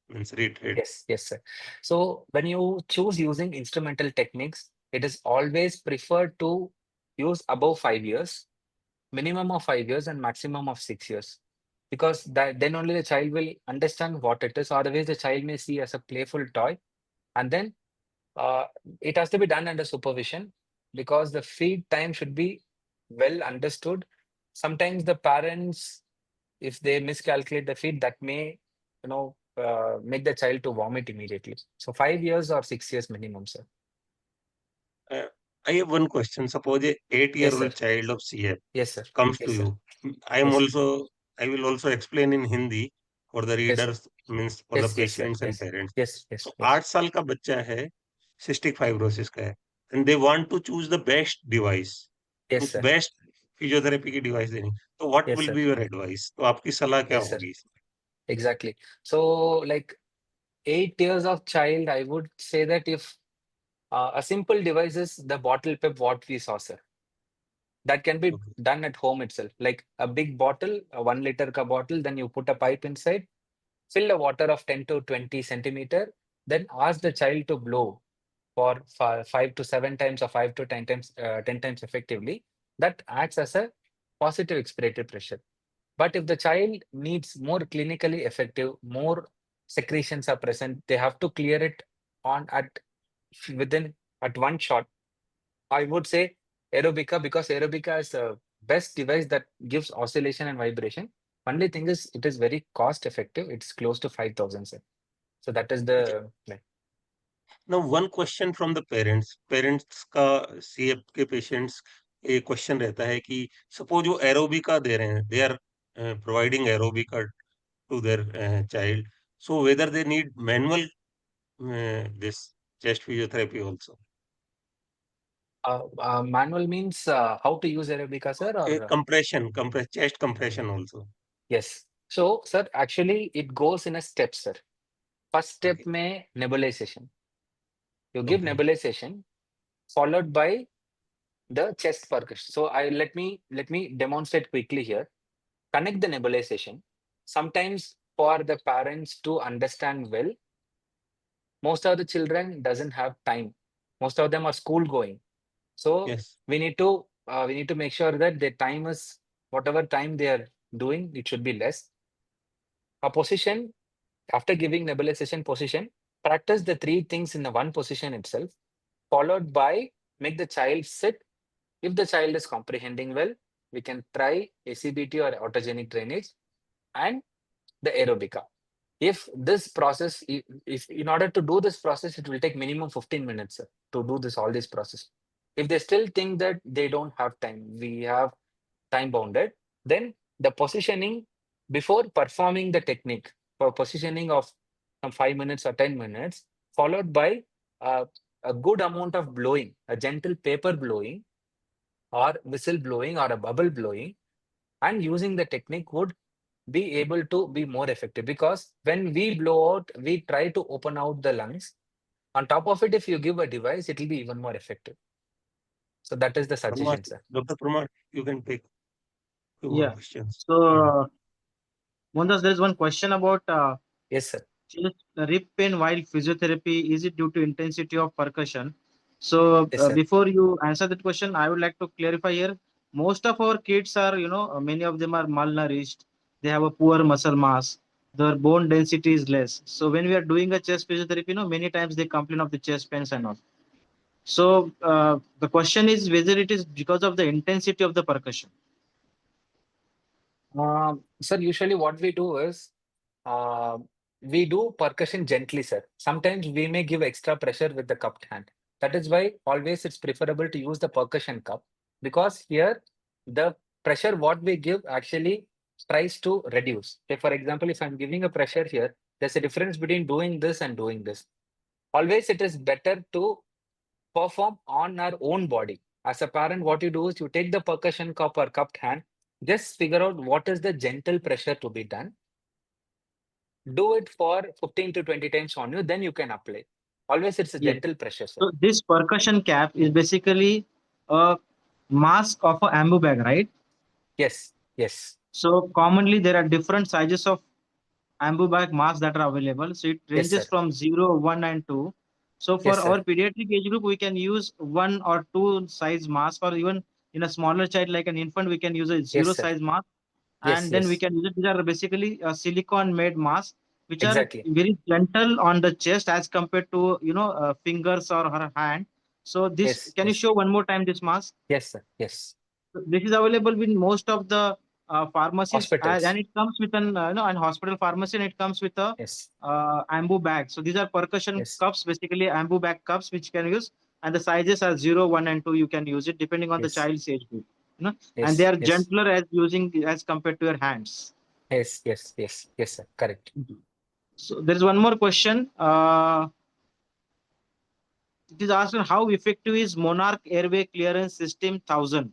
reiterate. Yes, yes, sir. So when you choose using instrumental techniques, it is always preferred to use above 5 years, minimum of 5 years and maximum of 6 years. Because then only the child will understand what it is. Otherwise, the child may see as a playful toy. And then it has to be done under supervision because the feed time should be well understood. Sometimes the parents, if they miscalculate the feed, that may, make the child to vomit immediately. So 5 years or 6 years minimum, sir. I have one question. Suppose a 8-year-old child of CF Yes, sir. comes Yes, to sir. you. Yes. I will also explain in Hindi for the Yes, sir. readers, means for the Yes, yes, sir. patients and Yes. parents. Yes, yes, So yes. 8 साल का बच्चा है, cystic fibrosis का है, and they want to choose the best device, Yes, means sir. best physiotherapy की device देनी. So what Yes, will sir. be your advice? तो आपकी सलाह क्या Yes, sir. होगी? Exactly. So, like 8 years of child, I would say that if a simple device is the bottle pep, what we saw, sir. That can be Okay. done at home itself. Like a big bottle, a 1 liter ka bottle, then you put a pipe inside, fill the water of 10 to 20 centimeter, then ask the child to blow for 5 to 7 times or 5 to 10 times, 10 times effectively. That acts as a positive expiratory pressure. But if the child needs more clinically effective, more secretions are present, they have to clear it on at one shot. I would say Aerobica because Aerobica is the best device that gives oscillation and vibration. Only thing is it is very cost effective. It's close to 5,000, sir. So that is the like. Now, one question from the parents. Parents का CF के patients एक question रहता है कि suppose वो aerobica दे रहे हैं, they are providing aerobica to their child. So whether they need manual this chest physiotherapy also. Manual means how to use Aerobica, sir, or Chest compression also. yes. So, sir, actually it goes in a step, sir. First step Okay. may nebulization. You give Okay. nebulization followed by the chest percussion. So let me demonstrate quickly here. Connect the nebulization. Sometimes for the parents to understand well, most of the children doesn't have time. Most of them are school going. So Yes. we need to make sure that the time is whatever time they are doing, it should be less. A position after giving nebulization position, practice the three things in the one position itself, followed by make the child sit. If the child is comprehending well, we can try ACBT or autogenic drainage and the aerobica. If this process, if in order to do this process, it will take minimum 15 minutes, sir, to do all this process. If they still think that they don't have time, we have time bounded, then the positioning before performing the technique for positioning of some 5 minutes or 10 minutes, followed by a good amount of blowing, a gentle paper blowing or whistle blowing or a bubble blowing, and using the technique would be able to be more effective, because when we blow out, we try to open out the lungs. On top of it, if you give a device, it will be even more effective. So that is the suggestion, sir. Dr. Parmarth, you can take two more Yeah. questions. So, Mohandass, there is one question about Yes, sir. chest rib pain while physiotherapy. Is it due to intensity of percussion? So, Yes, sir. before you answer that question, I would like to clarify here. Most of our kids are, many of them are malnourished. They have a poor muscle mass. Their bone density is less. So, when we are doing a chest physiotherapy, many times they complain of the chest pains and all. So, the question is whether it is because of the intensity of the percussion. Sir, usually what we do is uh, we do percussion gently, sir. Sometimes we may give extra pressure with the cupped hand. That is why always it's preferable to use the percussion cup, because here the pressure what we give actually tries to reduce. Say, for example, if I'm giving a pressure here, there's a difference between doing this and doing this. Always it is better to perform on our own body. As a parent, what you do is you take the percussion cup or cupped hand, just figure out what is the gentle pressure to be done. Do it for 15 to 20 times on you, then you can apply. Always it's a Yes. gentle pressure, sir. So this percussion cap is basically a mask of a ambu bag, right? Yes, yes, So commonly there are different sizes of ambu bag masks that are available. So it yes, ranges sir. from 0, 1, and 2. So for Yes, our sir. pediatric age group, we can use 1 or 2 size mask, or even in a smaller child like an infant, we can use a 0 Yes, sir. size mask, Yes, and then we yes. can use it. These are basically a silicone made masks, which are Exactly. very gentle on the chest as compared to fingers or her hand. So this, Yes, can you yes. show one more time this mask? Yes, sir. Yes. This is available in most of the pharmacies, and Hospitals. it comes with an an hospital pharmacy, and it comes with a Yes, ambu bag. So these are percussion yes, cups, basically ambu bag cups, which you can use, and the sizes are 0, 1, and 2. You can use it depending on the yes, child's age group. And they yes, are yes, gentler as using as compared to your hands. yes, yes, yes, yes, sir. Correct. So there is one more question. It is asked, how effective is Monarch Airway Clearance System 1000?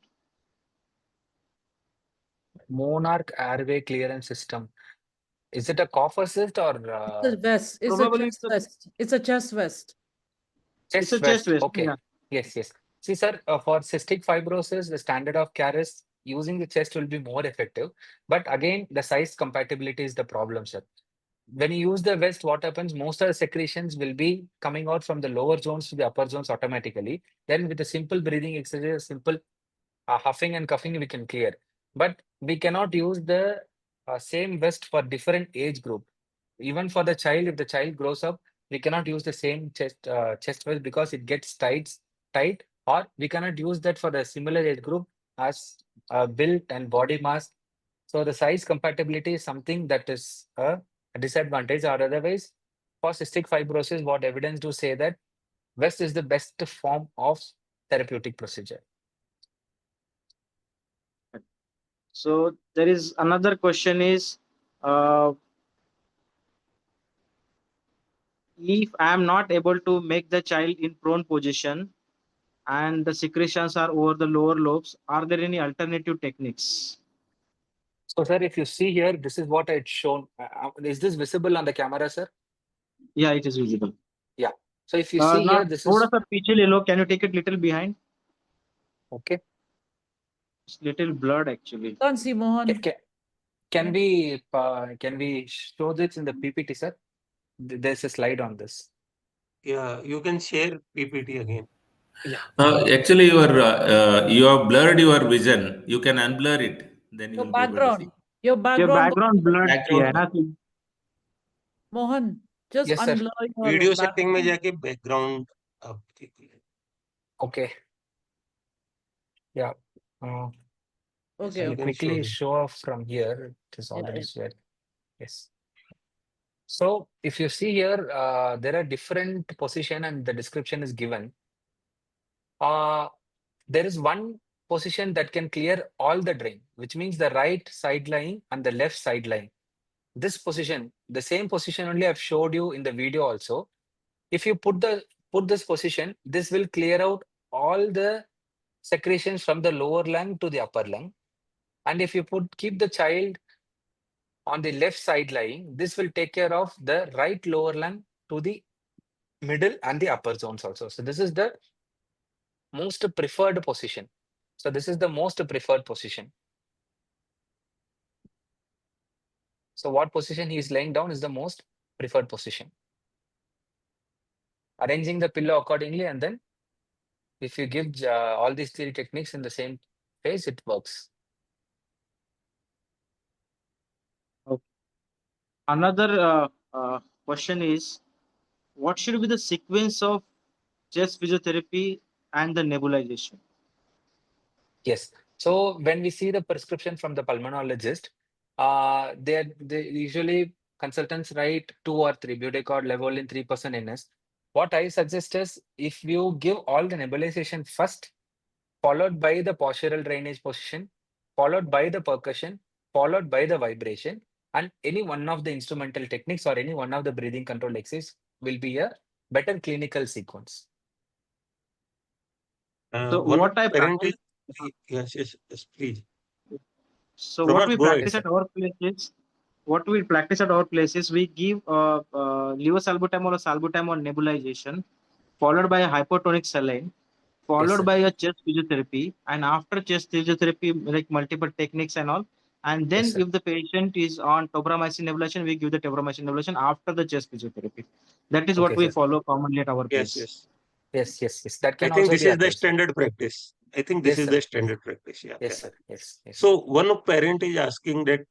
Monarch Airway Clearance System. Is it a cough assist or It's a vest. It's a Probably chest vest. It's a chest vest. it's chest a chest vest? vest. Okay. Yeah. Yes, yes. See, sir, for cystic fibrosis, the standard of care is using the chest will be more effective. But again, the size compatibility is the problem, sir. When you use the vest, what happens? Most of the secretions will be coming out from the lower zones to the upper zones automatically. Then with a simple breathing exercise, simple huffing and coughing, we can clear. But we cannot use the same vest for different age group. Even for the child, if the child grows up, we cannot use the same chest vest because it gets tight, or we cannot use that for the similar age group as build and body mass. So the size compatibility is something that is a disadvantage, or otherwise for cystic fibrosis, what evidence do say that vest is the best form of therapeutic procedure. So there is another question is, uh, if I am not able to make the child in prone position and the secretions are over the lower lobes, are there any alternative techniques? So, sir, if you see here, this is what I had shown. Is this visible on the camera, sir? Yeah, it is visible. Yeah. So if you see Now, here, this thoda is sa piche le lo. Can you take it little behind? okay. It's little blurred actually. Can't see Mohan. Can we show this in the PPT, sir? There's a slide on this. Yeah, you can share PPT again. Yeah. Actually, you have blurred your vision. You can unblur it. Then you Your will be able to see. background. Your Your background. background blurred किया है Background. ना? Mohan, just Yes, sir. unblur your video setting में background. जाके background आप देखिए. Okay. Yeah. Okay, you I'll okay. can show quickly this. show off from here. It is Yeah, already yeah. shared. Yes. So if you see here, there are different position and the description is given. There is one position that can clear all the drain, which means the right sideline and the left sideline. This position, the same position only I've showed you in the video also. If you put the put this position, this will clear out all the secretions from the lower lung to the upper lung. And if you keep the child on the left side lying, this will take care of the right lower lung to the middle and the upper zones also. So this is the most preferred position. So this is the most preferred position. So what position he is laying down is the most preferred position. Arranging the pillow accordingly, and then if you give all these three techniques in the same phase, it works. Another question is, what should be the sequence of chest physiotherapy and the nebulization? Yes. So when we see the prescription from the pulmonologist, they usually consultants write 2 or 3 Budecort, Levolin 3% NS. What I suggest is if you give all the nebulization first, followed by the postural drainage position, followed by the percussion, followed by the vibration, and any one of the instrumental techniques or any one of the breathing control exercise will be a better clinical sequence. So One what I parent practice, is yes, please. so what Parmarth, we go ahead. practice at our place is, we give levosalbutamol or salbutamol nebulization, followed by a hypotonic saline, followed sir. by a chest physiotherapy, and after chest physiotherapy, like multiple techniques and all. And then Yes, sir. if the patient is on tobramycin nebulization, we give the tobramycin nebulization after the chest physiotherapy. That is what Okay, we sir. follow commonly at our Yes, place. yes. Yes. That I can think also this be is the attached. standard practice. I think this Yes, is sir. the standard practice. Yeah. Yes, yeah. sir. Yes. So one of parent is asking that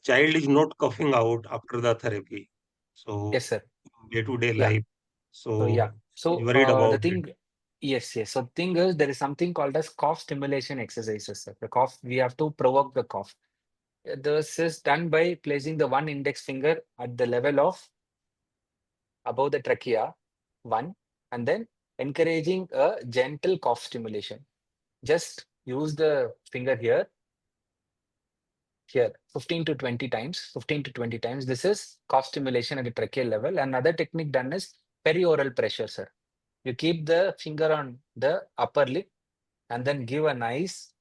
child is not coughing out after the therapy. So Yes, sir. day-to-day Yeah. life. So yeah. So he's worried about the it. thing, yes. So thing is, there is something called as cough stimulation exercises, sir. The cough, we have to provoke the cough. This is done by placing the one index finger at the level of above the trachea, one, and then encouraging a gentle cough stimulation. Just use the finger here, 15 to 20 times, 15 to 20 times. This is cough stimulation at the tracheal level. Another technique done is perioral pressure, sir. You keep the finger on the upper lip and then give a nice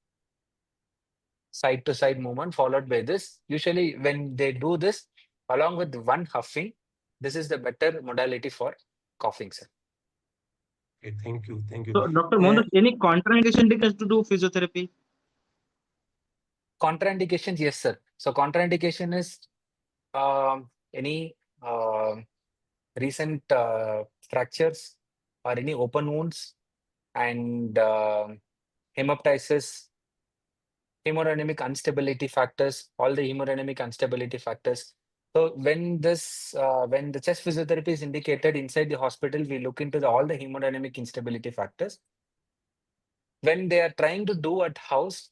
side to side movement followed by this. Usually when they do this along with one huffing, this is the better modality for coughing, sir. Okay, thank you. So, Dr. Mohandass, any contraindication to do physiotherapy? Contraindications, yes, sir. So contraindication is any recent fractures or any open wounds and hemoptysis, hemodynamic instability factors, all the hemodynamic instability factors. So when the chest physiotherapy is indicated inside the hospital, we look into all the hemodynamic instability factors. When they are trying to do at house,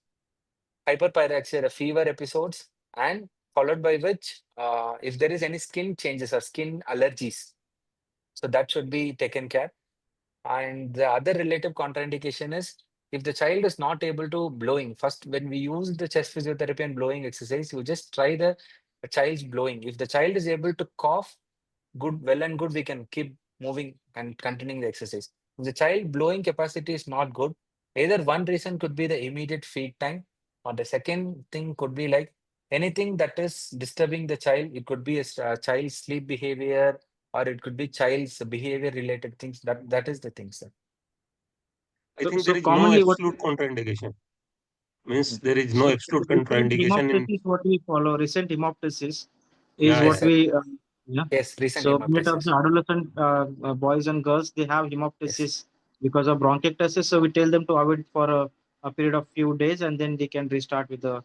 hyperpyroxia, the fever episodes, and followed by which, if there is any skin changes or skin allergies, so that should be taken care. And the other relative contraindication is if the child is not able to blowing. First, when we use the chest physiotherapy and blowing exercise, you just try the child's blowing. If the child is able to cough, well and good, we can keep moving and continuing the exercise. If the child blowing capacity is not good, either one reason could be the immediate feed time, or the second thing could be like anything that is disturbing the child. It could be a child's sleep behavior, or it could be child's behavior related things. That is the thing, sir. I think So there is no commonly absolute contraindication. Means there is no absolute recent contraindication in. hemoptysis, what we follow, recent hemoptysis is Yeah, what sir. we, yeah. Yes, recent So many of hemoptysis. the adolescent boys and girls, they have hemoptysis because of bronchiectasis. So we tell them to avoid for a period of few days, and then they can restart with the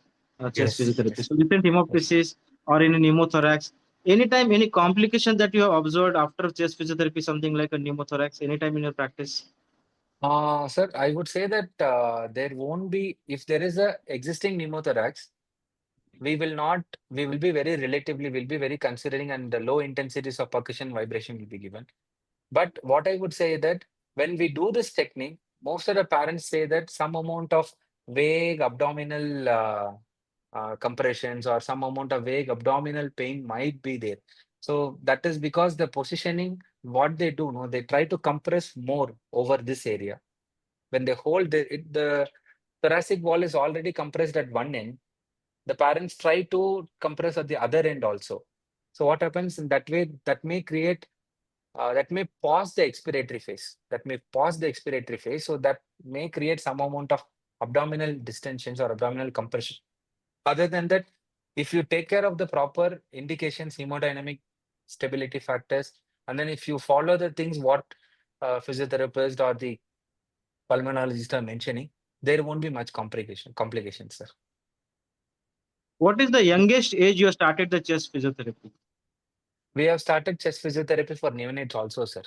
chest Yes, physiotherapy. yes. So recent hemoptysis or in a pneumothorax, anytime any complication that you have observed after chest physiotherapy, something like a pneumothorax, anytime in your practice? Sir, I would say that there won't be, if there is a existing pneumothorax, we will be very considering, and the low intensities of percussion vibration will be given. But what I would say that when we do this technique, most of the parents say that some amount of vague abdominal compressions or some amount of vague abdominal pain might be there. So that is because the positioning, what they do, no, they try to compress more over this area. When they hold the thoracic wall is already compressed at one end, the parents try to compress at the other end also. So what happens in that way, that may create, that may pause the expiratory phase. So that may create some amount of abdominal distensions or abdominal compression. Other than that, if you take care of the proper indications, hemodynamic stability factors, and then if you follow the things what physiotherapist or the pulmonologist are mentioning, there won't be much complications, sir. What is the youngest age you have started the chest physiotherapy? We have started chest physiotherapy for neonates also, sir.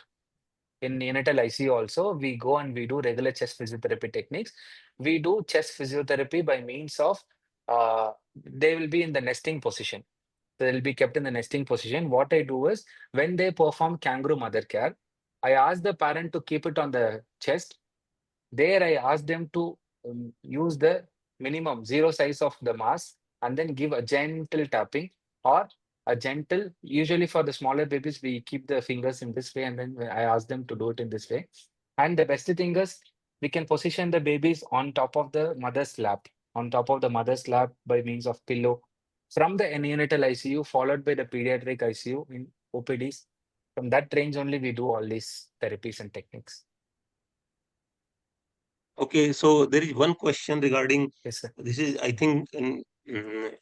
In neonatal ICU also, we go and we do regular chest physiotherapy techniques. We do chest physiotherapy by means of, they will be in the nesting position. They'll be kept in the nesting position. What I do is, when they perform kangaroo mother care, I ask the parent to keep it on the chest. There I ask them to use the minimum 0 size of the mass and then give a gentle tapping or a gentle, usually for the smaller babies, we keep the fingers in this way and then I ask them to do it in this way. And the best thing is, we can position the babies on top of the mother's lap, by means of pillow from the neonatal ICU, followed by the pediatric ICU in OPDs. From that range only, we do all these therapies and techniques. Okay, so there is one question regarding Yes, sir. this is, I think, an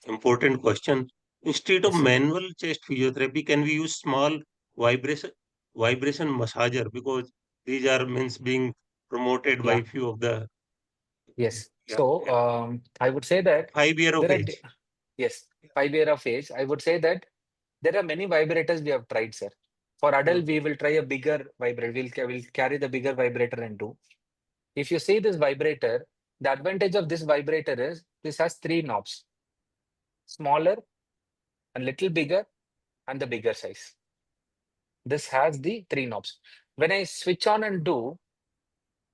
important question. Instead of Yes, sir. manual chest physiotherapy, can we use small vibration massager, because these are means being promoted by Yeah. few of the Yes. yeah, So yeah. I would say that 5 year of there are age. yes, 5 year of age. I would say that there are many vibrators we have tried, sir. For adult, we will try a bigger vibrator. We'll carry the bigger vibrator and do. If you see this vibrator, the advantage of this vibrator is this has 3 knobs: smaller, a little bigger, and the bigger size. This has the 3 knobs. When I switch on and do,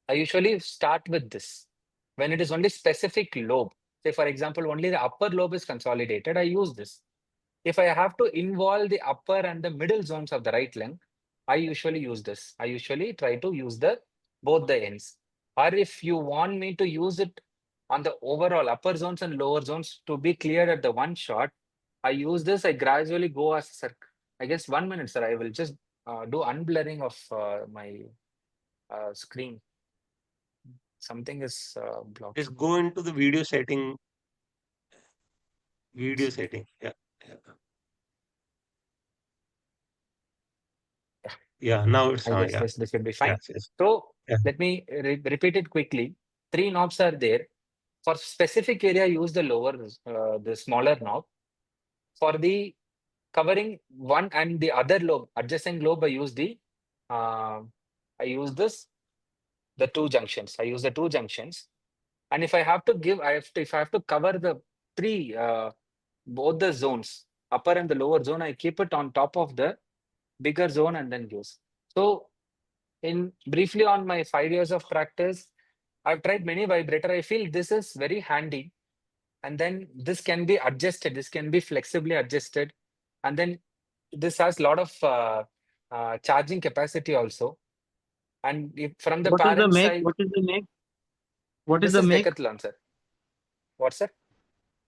I usually start with this. When it is only specific lobe, say for example, only the upper lobe is consolidated, I use this. If I have to involve the upper and the middle zones of the right lung, I usually use this. I usually try to use both the ends. Or if you want me to use it on the overall upper zones and lower zones to be cleared at the one shot, I use this. I gradually go as, I guess 1 minute, sir. I will just do unblurring of my screen. Something is blocked. Just go into the video setting. Video setting. Yeah. Yeah, now it's I on. guess Yeah. this should be fine. Yes, yes. So Yeah. let me repeat it quickly. 3 knobs are there. For specific area, use the smaller knob. For the covering one and the other lobe, adjacent lobe, I use the two junctions. I use the 2 junctions. And if I have to if I have to cover the 3, both the zones, upper and the lower zone, I keep it on top of the bigger zone and then use. So in briefly on my 5 years of practice, I've tried many vibrator. I feel this is very handy. And then this can be adjusted. This can be flexibly adjusted. And then this has a lot of charging capacity also. And from the What is the parent make? side, What is the make? What is this the is make? Decathlon, sir. What, sir?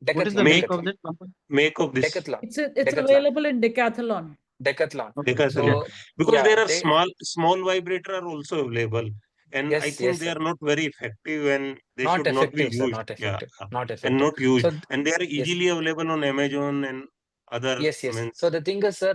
What is the Decathlon. make Decathlon. of that company? Make of this Decathlon. It's Decathlon. available in Decathlon. Decathlon. Okay. Decathlon. So Because yeah, there are they small vibrator are also available, and I yes, think yes, they sir. are not very effective and they Not should not be effective, sir. used. Not Yeah, effective. Not and effective. not used. So And they are yes. easily available on Amazon and other Yes, yes. means. So the thing is, sir,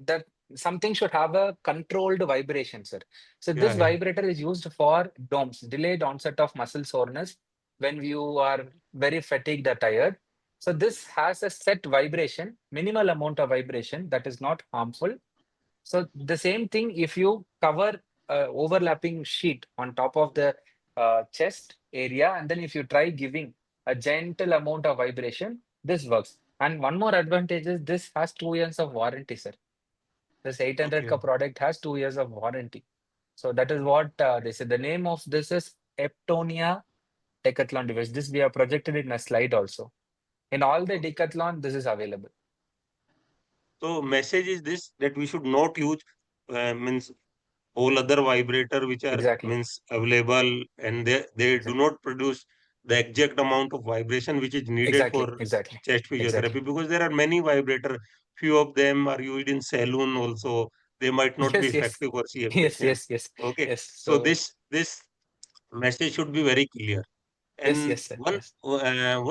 that something should have a controlled vibration, sir. So Yeah, this yeah. vibrator is used for DOMS, delayed onset of muscle soreness, when you are very fatigued or tired. So this has a set vibration, minimal amount of vibration that is not harmful. So the same thing, if you cover overlapping sheet on top of the chest area, and then if you try giving a gentle amount of vibration, this works. And one more advantage is this has 2 years of warranty, sir. This 800 Okay. product has 2 years of warranty. So that is what they said. The name of this is Eptonia Decathlon device. This we have projected in a slide also. In all the Decathlon, this is available. So message is this, that we should not use means all other vibrator which are Exactly. means available, and they do not produce the exact amount of vibration which is needed Exactly. for Exactly. chest physiotherapy, Exactly. because there are many vibrator. Few of them are used in saloon also. They might not be Yes. Yes. effective for CF Yes. patients. Yes. Yes. Okay, Yes. so So this message should be very clear. yes. And Yes, sir. one Yes.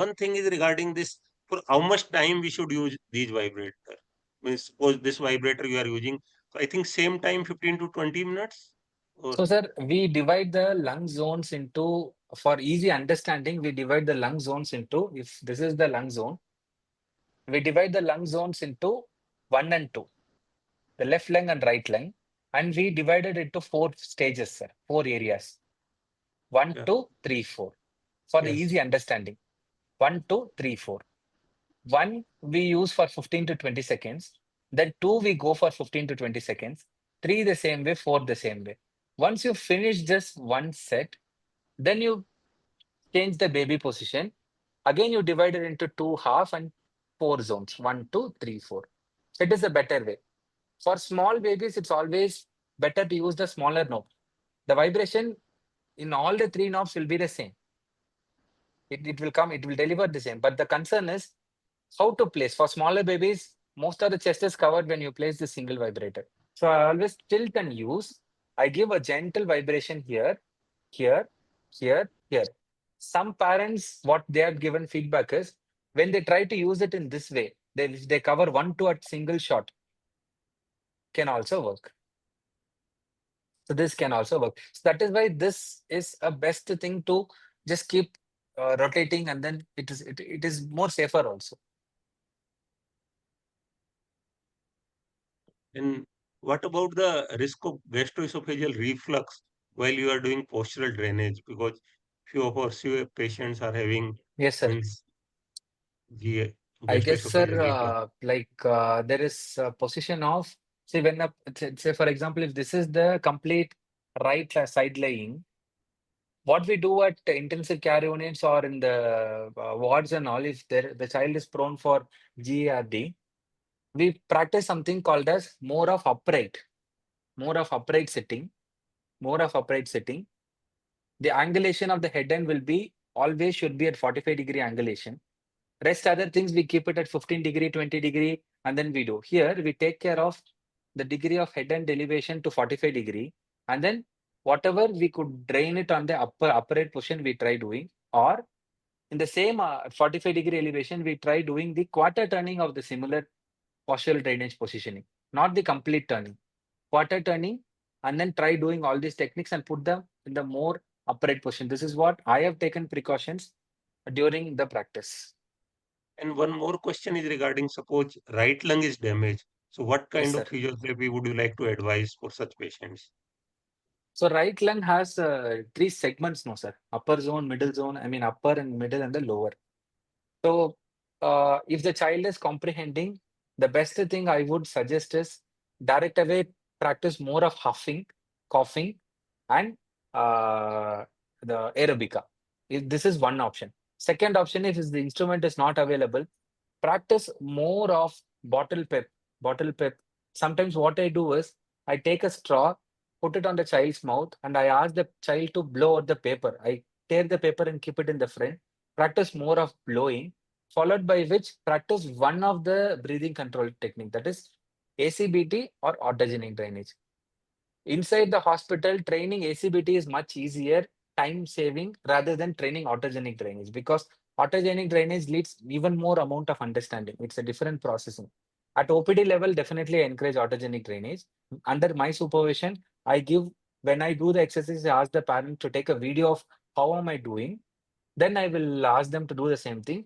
one thing is regarding this, for how much time we should use these vibrator. Means suppose this vibrator you are using, so I think same time 15 to 20 minutes. Or So, sir, we divide the lung zones into, for easy understanding, we divide the lung zones into, if this is the lung zone, we divide the lung zones into 1 and 2, the left lung and right lung, and we divided it into 4 stages, sir, 4 areas. 1, yeah, 2, 3, 4. For the yes. easy understanding, 1, 2, 3, 4. 1 we use for 15 to 20 seconds. Then 2 we go for 15 to 20 seconds. 3 the same way, 4 the same way. Once you finish just one set, then you change the baby position. Again, you divide it into 2 half and 4 zones. 1, 2, 3, 4. It is a better way. For small babies, it's always better to use the smaller knob. The vibration in all the 3 knobs will be the same. It will come, it will deliver the same. But the concern is how to place. For smaller babies, most of the chest is covered when you place the single vibrator. So I always tilt and use. I give a gentle vibration here, here, here, here. Some parents, what they have given feedback is, when they try to use it in this way, they cover 1, 2 at single shot, can also work. So this can also work. So that is why this is a best thing to just keep rotating, and then it is more safer also. And what about the risk of gastroesophageal reflux while you are doing postural drainage? Because few of our COF patients are having Yes, sir. means the I guess, sir, gastroesophageal reflux. there is a position of, say, when say, for example, if this is the complete right side laying, what we do at intensive care units or in the wards and all, if the child is prone for GERD, we practice something called as more of upright sitting, more of upright sitting. The angulation of the head end will be always should be at 45-degree angulation. Rest other things we keep it at 15-degree, 20-degree, and then we do. Here we take care of the degree of head end elevation to 45-degree, and then whatever we could drain it on the upright position, we try doing. Or in the same 45-degree elevation, we try doing the quarter turning of the similar postural drainage positioning, not the complete turning. Quarter turning, and then try doing all these techniques and put them in the more upright position. This is what I have taken precautions during the practice. And one more question is regarding, suppose right lung is damaged. So what Yes, kind sir. of physiotherapy would you like to advise for such patients? So right lung has 3 segments, no, sir. Upper zone, middle zone, I mean upper and middle and the lower. So if the child is comprehending, the best thing I would suggest is direct away practice more of huffing, coughing, and the aerobica. This is one option. Second option, if the instrument is not available, practice more of bottle pep. Bottle pep. Sometimes what I do is I take a straw, put it on the child's mouth, and I ask the child to blow out the paper. I tear the paper and keep it in the front. Practice more of blowing, followed by which practice one of the breathing control technique, that is ACBT or autogenic drainage. Inside the hospital, training ACBT is much easier, time saving, rather than training autogenic drainage, because autogenic drainage needs even more amount of understanding. It's a different processing. At OPD level, definitely I encourage autogenic drainage. Under my supervision, when I do the exercise, I ask the parent to take a video of how am I doing. Then I will ask them to do the same thing.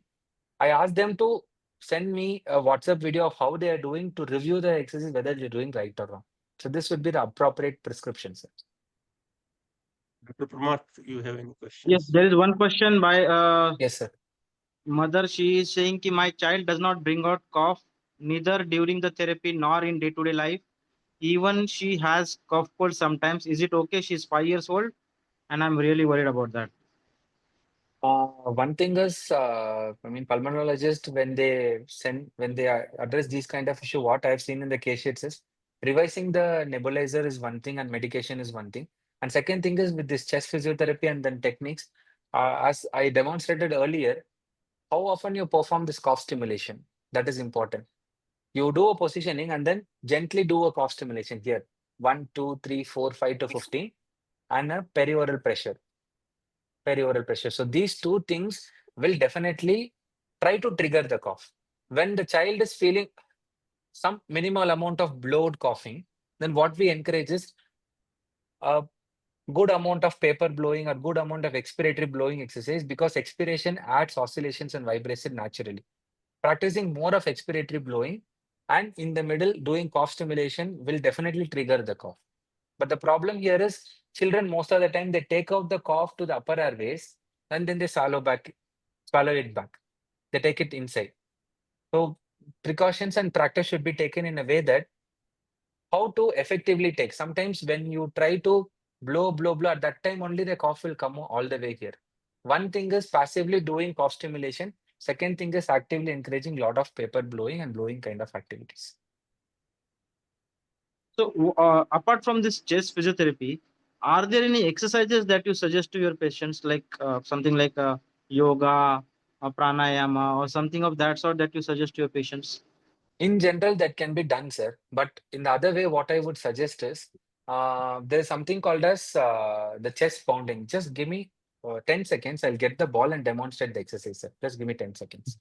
I ask them to send me a WhatsApp video of how they are doing to review the exercise, whether they're doing right or wrong. So this would be the appropriate prescription, sir. Dr. Parmarth, you have any Yes, questions? there is one question by Yes, sir. mother. She is saying that my child does not bring out cough neither during the therapy nor in day-to-day life. Even she has cough cold sometimes. Is it okay? She's 5 years old, and I'm really worried about that. One thing is, pulmonologists, when they address these kind of issue, what I've seen in the case sheets is revising the nebulizer is one thing and medication is one thing. And second thing is with this chest physiotherapy and then techniques, as I demonstrated earlier, how often you perform this cough stimulation, that is important. You do a positioning and then gently do a cough stimulation here, 1, 2, 3, 4, 5 to 15, and a perioral pressure. So these two things will definitely try to trigger the cough. When the child is feeling some minimal amount of blood coughing, then what we encourage is a good amount of paper blowing or good amount of expiratory blowing exercise, because expiration adds oscillations and vibration naturally. Practicing more of expiratory blowing and in the middle doing cough stimulation will definitely trigger the cough. But the problem here is children most of the time they take out the cough to the upper airways and then they swallow it back. They take it inside. So precautions and practice should be taken in a way that how to effectively take. Sometimes when you try to blow, at that time only the cough will come all the way here. One thing is passively doing cough stimulation. Second thing is actively encouraging a lot of paper blowing and blowing kind of activities. So, apart from this chest physiotherapy, are there any exercises that you suggest to your patients, like something like yoga, pranayama, or something of that sort that you suggest to your patients? In general, that can be done, sir. But in the other way, what I would suggest is there is something called as the chest pounding. Just give me 10 seconds. I'll get the ball and demonstrate the exercise, sir. Just give me 10 seconds.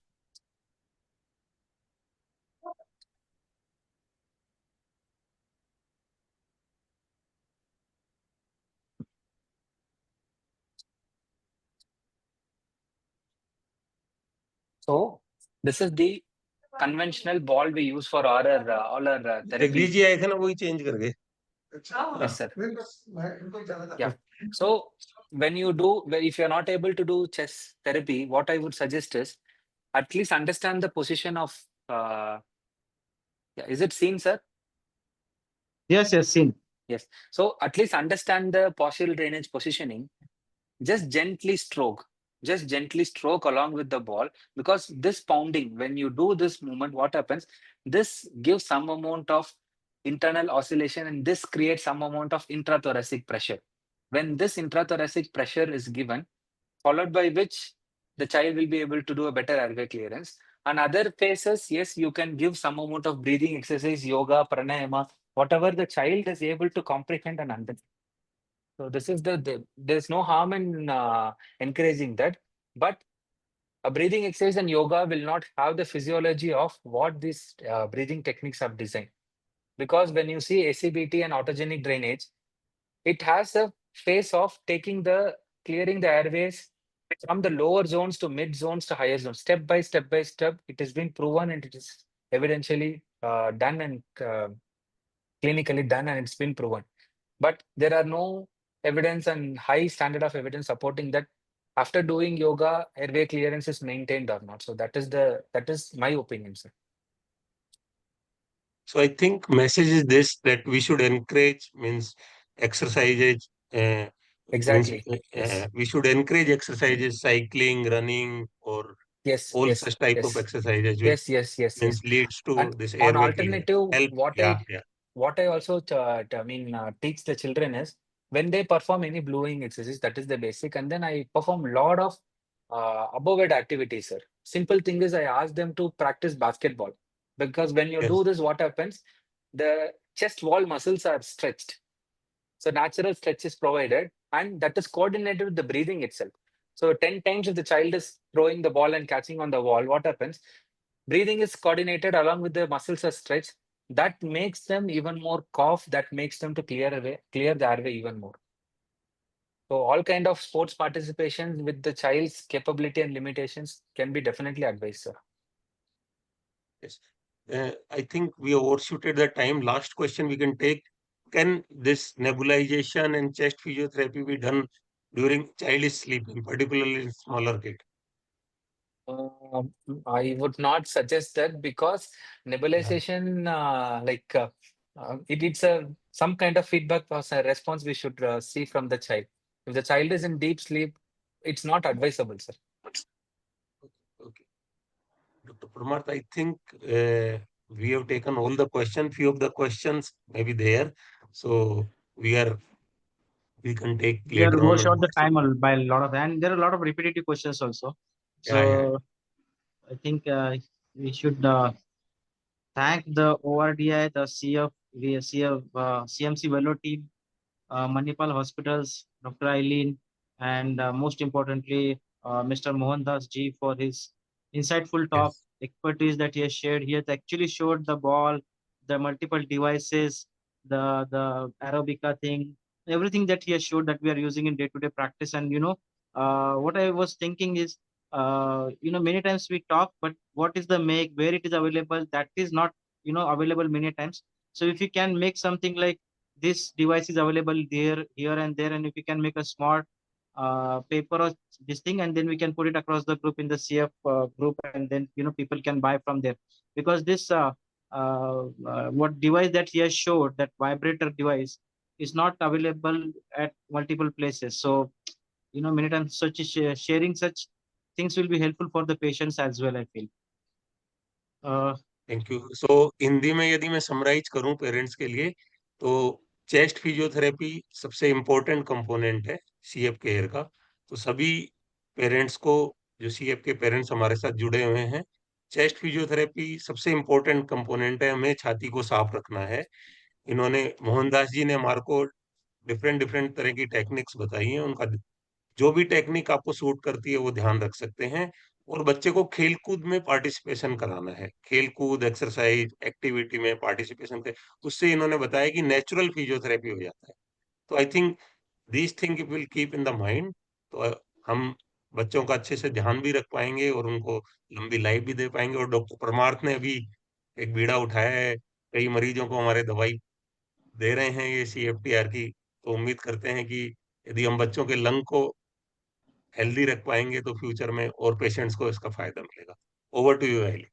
So this is the conventional ball we use for all our Jagdish therapy. जी आए थे ना वही change कर गए Yes, sir. Yeah. So when you do, if you're not able to do chest therapy, what I would suggest is at least understand the position of. Is it seen, sir? Yes, seen. Yes. So at least understand the postural drainage positioning. Just gently stroke. Just gently stroke along with the ball, because this pounding, when you do this movement, what happens? This gives some amount of internal oscillation and this creates some amount of intrathoracic pressure. When this intrathoracic pressure is given, followed by which the child will be able to do a better airway clearance. And other phases, yes, you can give some amount of breathing exercise, yoga, pranayama, whatever the child is able to comprehend and understand. So this is there's no harm in encouraging that, but a breathing exercise and yoga will not have the physiology of what these breathing techniques have designed. Because when you see ACBT and autogenic drainage, it has a phase of clearing the airways from the lower zones to mid zones to higher zones, step by step. It has been proven and it is evidentially done and clinically done, and it's been proven. But there are no evidence and high standard of evidence supporting that after doing yoga, airway clearance is maintained or not. So that is my opinion, sir. So I think message is this, that we should encourage exercises. Exactly. Yes. We should encourage exercises, cycling, running, or Yes. all Yes. such type of Yes. exercises, which Yes. leads to And this on airway clearance. alternative, what I also teach the children is when they perform any blowing exercise, that is the basic, and then I perform a lot of above head activities, sir. Simple thing is I ask them to practice basketball, because when you do this, what happens? The chest wall muscles are stretched. So natural stretch is provided, and that is coordinated with the breathing itself. So 10 times if the child is throwing the ball and catching on the wall, what happens? Breathing is coordinated along with the muscles are stretched. That makes them even more cough. That makes them to clear the airway even more. So all kind of sports participation with the child's capability and limitations can be definitely advised, sir. Yes. I think we overshooted the time. Last question we can take. Can this nebulization and chest physiotherapy be done during child is sleeping, particularly in smaller kid? I would not suggest that, because nebulization, it's some kind of feedback or response we should see from the child. If the child is in deep sleep, it's not advisable, sir. Okay. Dr. Parmarth, I think we have taken all the questions. Few of the questions may be there. So we can take We are later go on. short the time by a lot of, and there are a lot of repetitive questions also. So Yeah. I think we should thank the ORDI, the CF, CMC Vellore team, Manipal Hospitals, Dr. Eileen, and most importantly, Mr. Mohandass G for his insightful talk, Yes. expertise that he has shared. He has actually showed the ball, the multiple devices, the aerobica thing, everything that he has showed that we are using in day-to-day practice. And what I was thinking is, many times we talk, but what is the make, where it is available, that is not available many times. So if you can make something like this device is available there, here and there, and if we can make a smart paper or this thing, and then we can put it across the group in the CF group, and then people can buy from there. Because this what device that he has showed, that vibrator device, is not available at multiple places. So many times such sharing such things will be helpful for the patients as well, I feel. Thank you. So Hindi में यदि मैं summarize करूं parents के लिए, तो chest physiotherapy सबसे important component है CF care का. तो सभी पेरेंट्स को, जो सीएफ के पेरेंट्स हमारे साथ जुड़े हुए हैं, चेस्ट फिजियोथेरेपी सबसे इम्पोर्टेंट कंपोनेंट है. हमें छाती को साफ रखना है. इन्होंने, मोहनदास जी ने हमारे को डिफरेंट डिफरेंट तरह की टेक्निक्स बताई हैं. उनका जो भी टेक्निक आपको सूट करती है वो ध्यान रख सकते हैं. और बच्चे को खेल-कूद में पार्टिसिपेशन कराना है. खेल-कूद, एक्सरसाइज, एक्टिविटी में पार्टिसिपेशन के, उससे इन्होंने बताया कि नेचुरल फिजियोथेरेपी हो जाता है. तो I think these thing will keep in the mind. तो हम बच्चों का अच्छे से ध्यान भी रख पाएँगे और उनको लंबी लाइफ भी दे पाएँगे. और डॉक्टर परमार्थ ने अभी एक बीड़ा उठाया है. कई मरीजों को हमारे दवाई दे रहे हैं ये सीएफटीआर की. तो उम्मीद करते हैं कि यदि हम बच्चों के लंग को हेल्दी रख पाएँगे तो फ्यूचर में और पेशेंट्स को इसका फ़ायदा मिलेगा. ओवर टू यू आइली.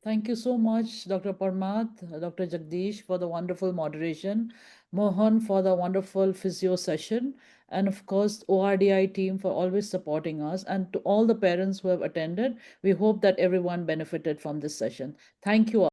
Thank you so much, Dr. Parmarth, Dr. Jagdish, for the wonderful moderation, Mohan for the wonderful physio session, and of course, ORDI team for always supporting us, and to all the parents who have attended. We hope that everyone benefited from this session. Thank you all.